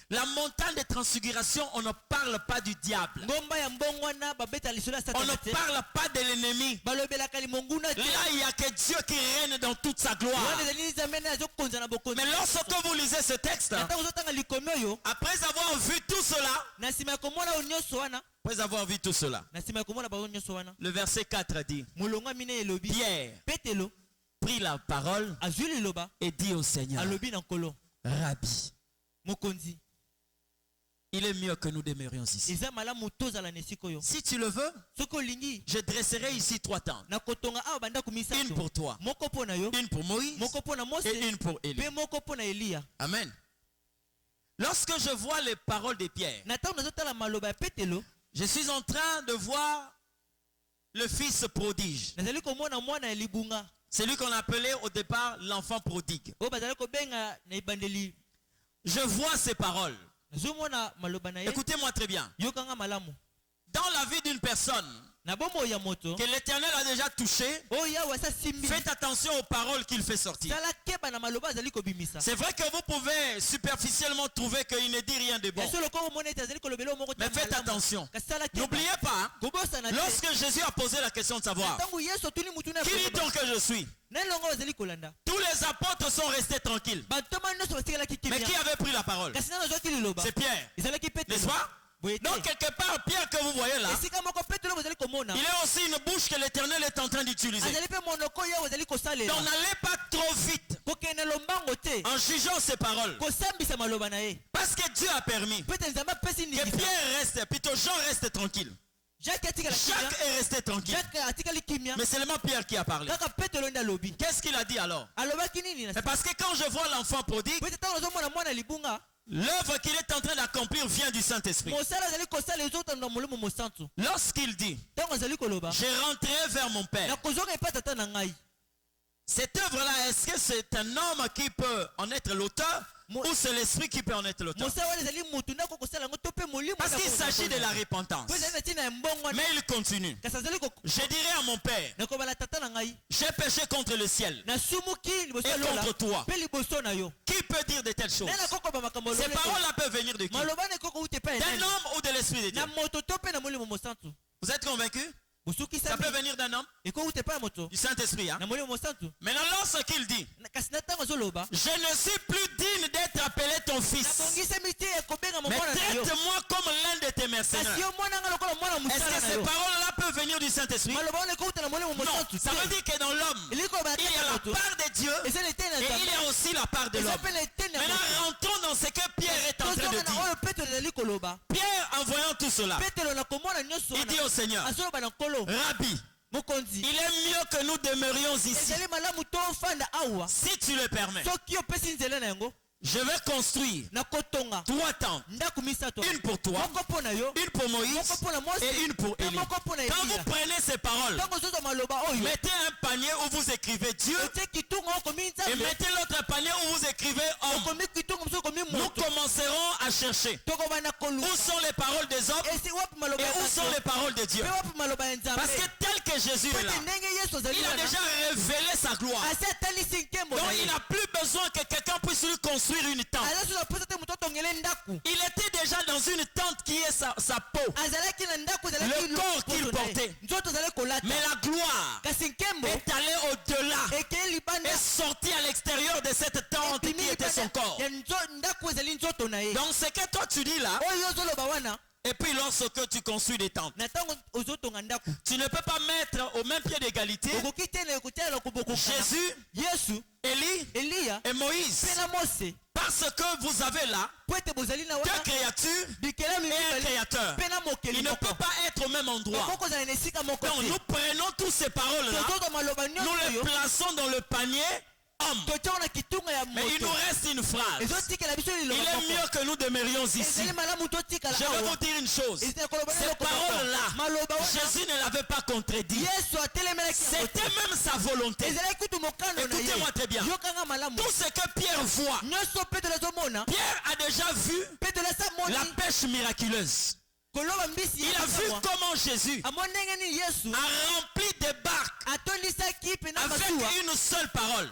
La montagne de transfiguration, on ne parle pas du diable. On ne parle pas de l'ennemi. Là, il n'y a que Dieu qui règne dans toute sa gloire. Mais lorsque vous lisez ce texte, après avoir vu tout cela, le verset 4 dit, Pierre prit la parole et dit au Seigneur, Rabbi, il est mieux que nous demeurions ici. Si tu le veux, je dresserai ici 3 tentes. Une pour toi, une pour Moïse et une pour Élie. Amen. Lorsque je vois les paroles de Pierre, je suis en train de voir le fils prodige. Celui qu'on appelait au départ l'enfant prodigue. Je vois ces paroles. Écoutez-moi très bien. Dans la vie d'une personne que l'Éternel a déjà touché, faites attention aux paroles qu'il fait sortir. C'est vrai que vous pouvez superficiellement trouver qu'il ne dit rien de bon. Mais faites attention. N'oubliez pas, lorsque Jésus a posé la question de savoir, qui dit-on que je suis? Tous les apôtres sont restés tranquilles. Mais qui avait pris la parole? C'est Pierre. N'est-ce pas? Donc quelque part, Pierre que vous voyez là, il est aussi une bouche que l'Éternel est en train d'utiliser. Donc n'allez pas trop vite en jugeant ces paroles. Parce que Dieu a permis que Pierre reste, plutôt Jean reste tranquille. Jacques est resté tranquille. Mais c'est seulement Pierre qui a parlé. Qu'est-ce qu'il a dit alors? C'est parce que quand je vois l'enfant prodigue, l'œuvre qu'il est en train d'accomplir vient du Saint-Esprit. Lorsqu'il dit, je rentrerai vers mon Père. Cette œuvre-là, est-ce que c'est un homme qui peut en être l'auteur ou c'est l'Esprit qui peut en être l'auteur? Parce qu'il s'agit de la repentance. Mais il continue. Je dirai à mon Père, j'ai péché contre le ciel et contre toi. Qui peut dire de telles choses? Ces paroles-là peuvent venir de qui? D'un homme ou de l'Esprit de Dieu? Vous êtes convaincus? Ça peut venir d'un homme, du Saint-Esprit. Hein? Maintenant, lorsqu'il dit, je ne suis plus digne d'être appelé ton fils, mais traite-moi comme l'un de tes mercenaires. Est-ce que ces paroles-là peuvent venir du Saint-Esprit? Non, ça veut dire que dans l'homme, il y a la part de Dieu et il y a aussi la part de l'homme. Maintenant, rentrons dans ce que Pierre est en train de dire. Pierre, en voyant tout cela, il dit au Seigneur, Rabbi, il est mieux que nous demeurions ici. Si tu le permets. Je vais construire 3 tentes. Une pour toi, une pour Moïse et une pour Élie. Quand vous prenez ces paroles, mettez un panier où vous écrivez Dieu et mettez l'autre panier où vous écrivez homme. Nous commencerons à chercher où sont les paroles des hommes et où sont les paroles de Dieu. Parce que tel que Jésus est là, il a déjà révélé sa gloire. Donc il n'a plus besoin que quelqu'un puisse lui construire une tente. Il était déjà dans une tente qui est sa peau, le corps qu'il portait. Mais la gloire est allée au-delà, est sortie à l'extérieur de cette tente qui était son corps. Donc ce que toi tu dis là, et puis lorsque tu construis des tentes, tu ne peux pas mettre au même pied d'égalité Jésus, Élie et Moïse. Parce que vous avez là deux créatures et un créateur. Il ne peut pas être au même endroit. Donc nous prenons toutes ces paroles-là, nous les plaçons dans le panier homme. Mais il nous reste une phrase. Il est mieux que nous demeurions ici. Je vais vous dire une chose. Cette parole-là, Jésus ne l'avait pas contredit. C'était même sa volonté. Écoutez-moi très bien. Tout ce que Pierre voit, Pierre a déjà vu la pêche miraculeuse. Il a vu comment Jésus a rempli des barques avec une seule parole.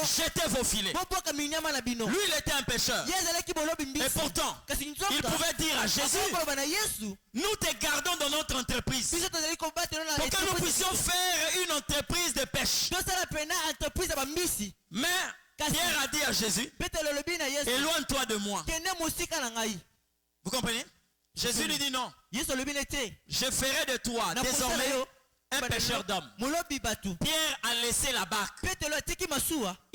Jetez vos filets. Lui, il était un pêcheur. Et pourtant, il pouvait dire à Jésus, nous te gardons dans notre entreprise pour que nous puissions faire une entreprise de pêche. Mais Pierre a dit à Jésus, éloigne-toi de moi. Vous comprenez? Jésus lui dit non. Je ferai de toi désormais un pêcheur d'hommes. Pierre a laissé la barque.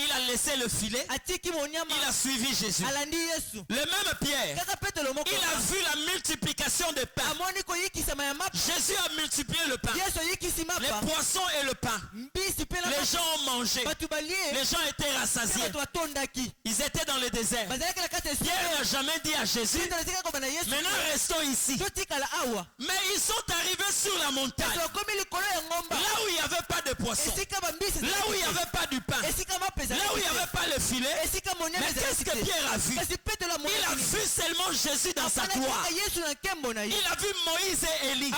Il a laissé le filet. Il a suivi Jésus. Le même Pierre, il a vu la multiplication des pains. Jésus a multiplié le pain, les poissons et le pain. Les gens ont mangé. Les gens étaient rassasiés. Ils étaient dans le désert. Pierre n'a jamais dit à Jésus, maintenant restons ici. Mais ils sont arrivés sur la montagne, là où il n'y avait pas de poisson, là où il n'y avait pas du pain, là où il n'y avait pas le filet. Mais qu'est-ce que Pierre a vu? Il a vu seulement Jésus dans sa gloire. Il a vu Moïse et Élie.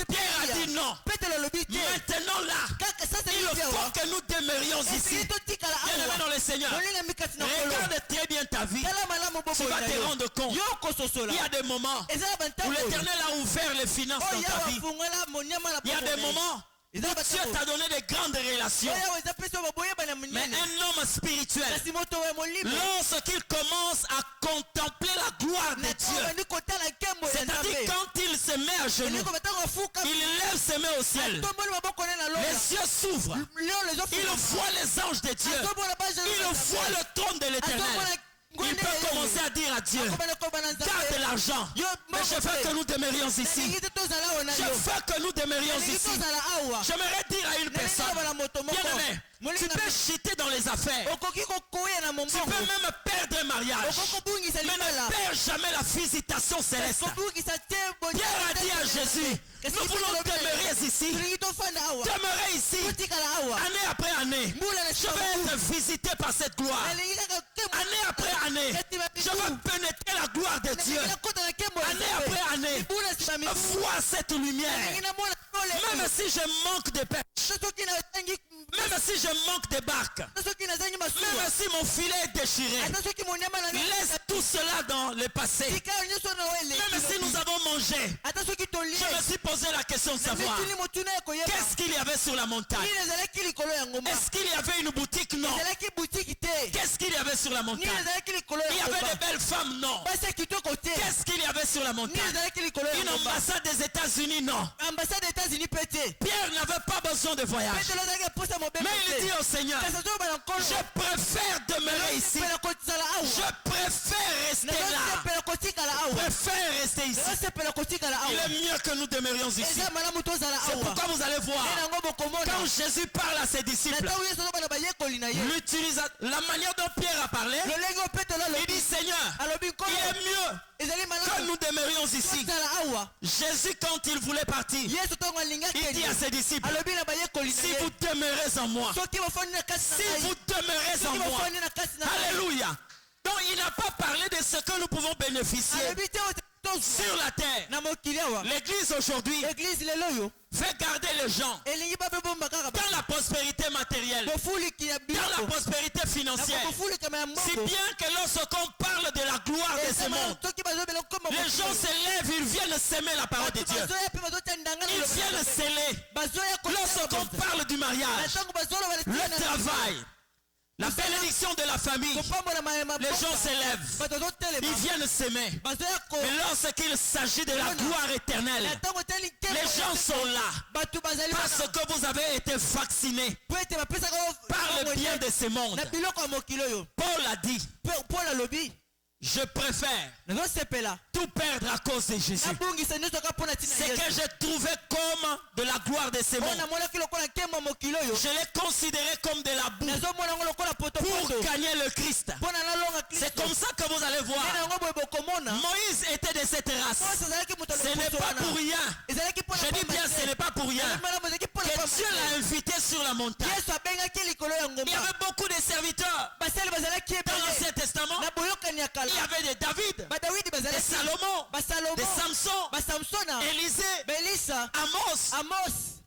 Pierre a dit non. Maintenant là, il faut que nous demeurions ici. Bien-aimés dans le Seigneur, regarde très bien ta vie. Tu vas te rendre compte. Il y a des moments où l'Éternel a ouvert les finances dans ta vie. Il y a des moments où Dieu t'a donné de grandes relations. Mais un homme spirituel, lorsqu'il commence à contempler la gloire de Dieu, c'est-à-dire quand il se met à genoux, il lève ses mains au ciel, les yeux s'ouvrent, il voit les anges de Dieu, il voit le trône de l'Éternel. Il peut commencer à dire à Dieu, garde l'argent, mais je veux que nous demeurions ici. Je veux que nous demeurions ici. J'aimerais dire à une personne, bien-aimé, tu peux chuter dans les affaires. Tu peux même perdre un mariage, mais ne perds jamais la visitation céleste. Pierre a dit à Jésus, nous voulons demeurer ici. Demeurer ici. Année après année, je vais être visité par cette gloire. Année après année, je vais pénétrer la gloire de Dieu. Année après année, je vois cette lumière. Même si je manque de pêche, même si je manque de barques, même si mon filet est déchiré, laisse tout cela dans le passé. Même si nous avons mangé, je me suis posé la question de savoir qu'est-ce qu'il y avait sur la montagne. Est-ce qu'il y avait une boutique? Non. Qu'est-ce qu'il y avait sur la montagne? Il y avait de belles femmes? Non. Qu'est-ce qu'il y avait sur la montagne? Une ambassade des États-Unis? Non. Pierre n'avait pas besoin de voyage. Mais il dit au Seigneur, je préfère demeurer ici. Je préfère rester là. Je préfère rester ici. est mieux que nous demeurions ici. C'est pourquoi vous allez voir, quand Jésus parle à ses disciples, la manière dont Pierre a parlé, il dit Seigneur, il est mieux que nous demeurions ici. Jésus, quand il voulait partir, il dit à ses disciples, si vous demeurez en moi, si vous demeurez en moi, alléluia. Donc il n'a pas parlé de ce que nous pouvons bénéficier sur la terre. L'église aujourd'hui fait garder les gens dans la prospérité matérielle, dans la prospérité financière. Si bien que lorsqu'on parle de la gloire de ce monde, les gens se lèvent, ils viennent s'aimer la parole de Dieu. Ils viennent sceller. Lorsqu'on parle du mariage, le travail, la bénédiction de la famille, les gens s'élèvent, ils viennent s'aimer. Mais lorsqu'il s'agit de la gloire éternelle, les gens sont là parce que vous avez été vaccinés par le bien de ce monde. Paul a dit, je préfère tout perdre à cause de Jésus. Ce que j'ai trouvé comme de la gloire de ce monde, je l'ai considéré comme de la boue pour gagner le Christ. C'est comme ça que vous allez voir. Moïse était de cette race. Ce n'est pas pour rien. Je dis bien, ce n'est pas pour rien que Dieu l'a invité sur la montagne. Il y avait beaucoup de serviteurs dans l'Ancien Testament. Il y avait des David, des Salomon, des Samson, Élisée, Amos,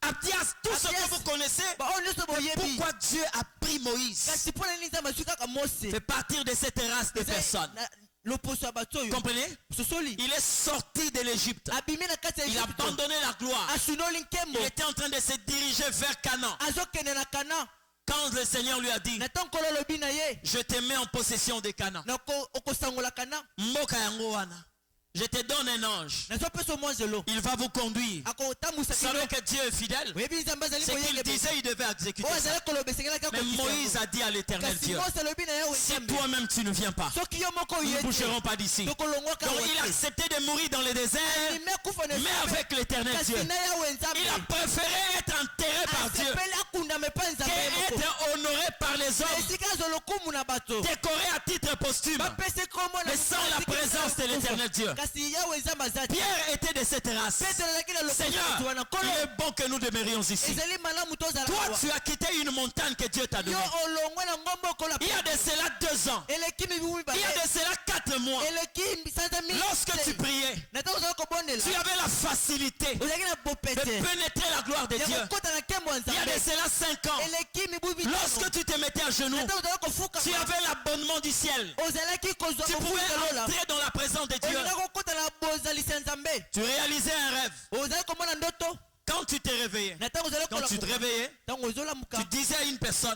Abdias, tout ce que vous connaissez. Pourquoi Dieu a pris Moïse? C'est partir de cette race de personnes. Comprenez? Il est sorti de l'Égypte. Il a abandonné la gloire. Il était en train de se diriger vers Canaan. Quand le Seigneur lui a dit, je te mets en possession de Canaan, je te donne un ange, il va vous conduire. Vous savez que Dieu est fidèle. Ce qu'il disait, il devait exécuter ça. Mais Moïse a dit à l'Éternel Dieu, si toi-même tu ne viens pas, nous ne bougerons pas d'ici. Donc il a accepté de mourir dans le désert, mais avec l'Éternel Dieu. Il a préféré être enterré par Dieu qu'être honoré par les hommes, décoré à titre posthume, mais sans la présence de l'Éternel Dieu. Pierre était de cette race. Seigneur, il est bon que nous demeurions ici. Toi, tu as quitté une montagne que Dieu t'a donnée. Il y a de cela 2 ans. Il y a de cela 4 mois. Lorsque tu priais, tu avais la facilité de pénétrer la gloire de Dieu. Il y a de cela 5 ans. Lorsque tu te mettais à genoux, tu avais l'abonnement du ciel. Tu pouvais entrer dans la présence de Dieu. Tu réalisais un rêve. Quand tu t'es réveillé, quand tu te réveillais, tu disais à une personne,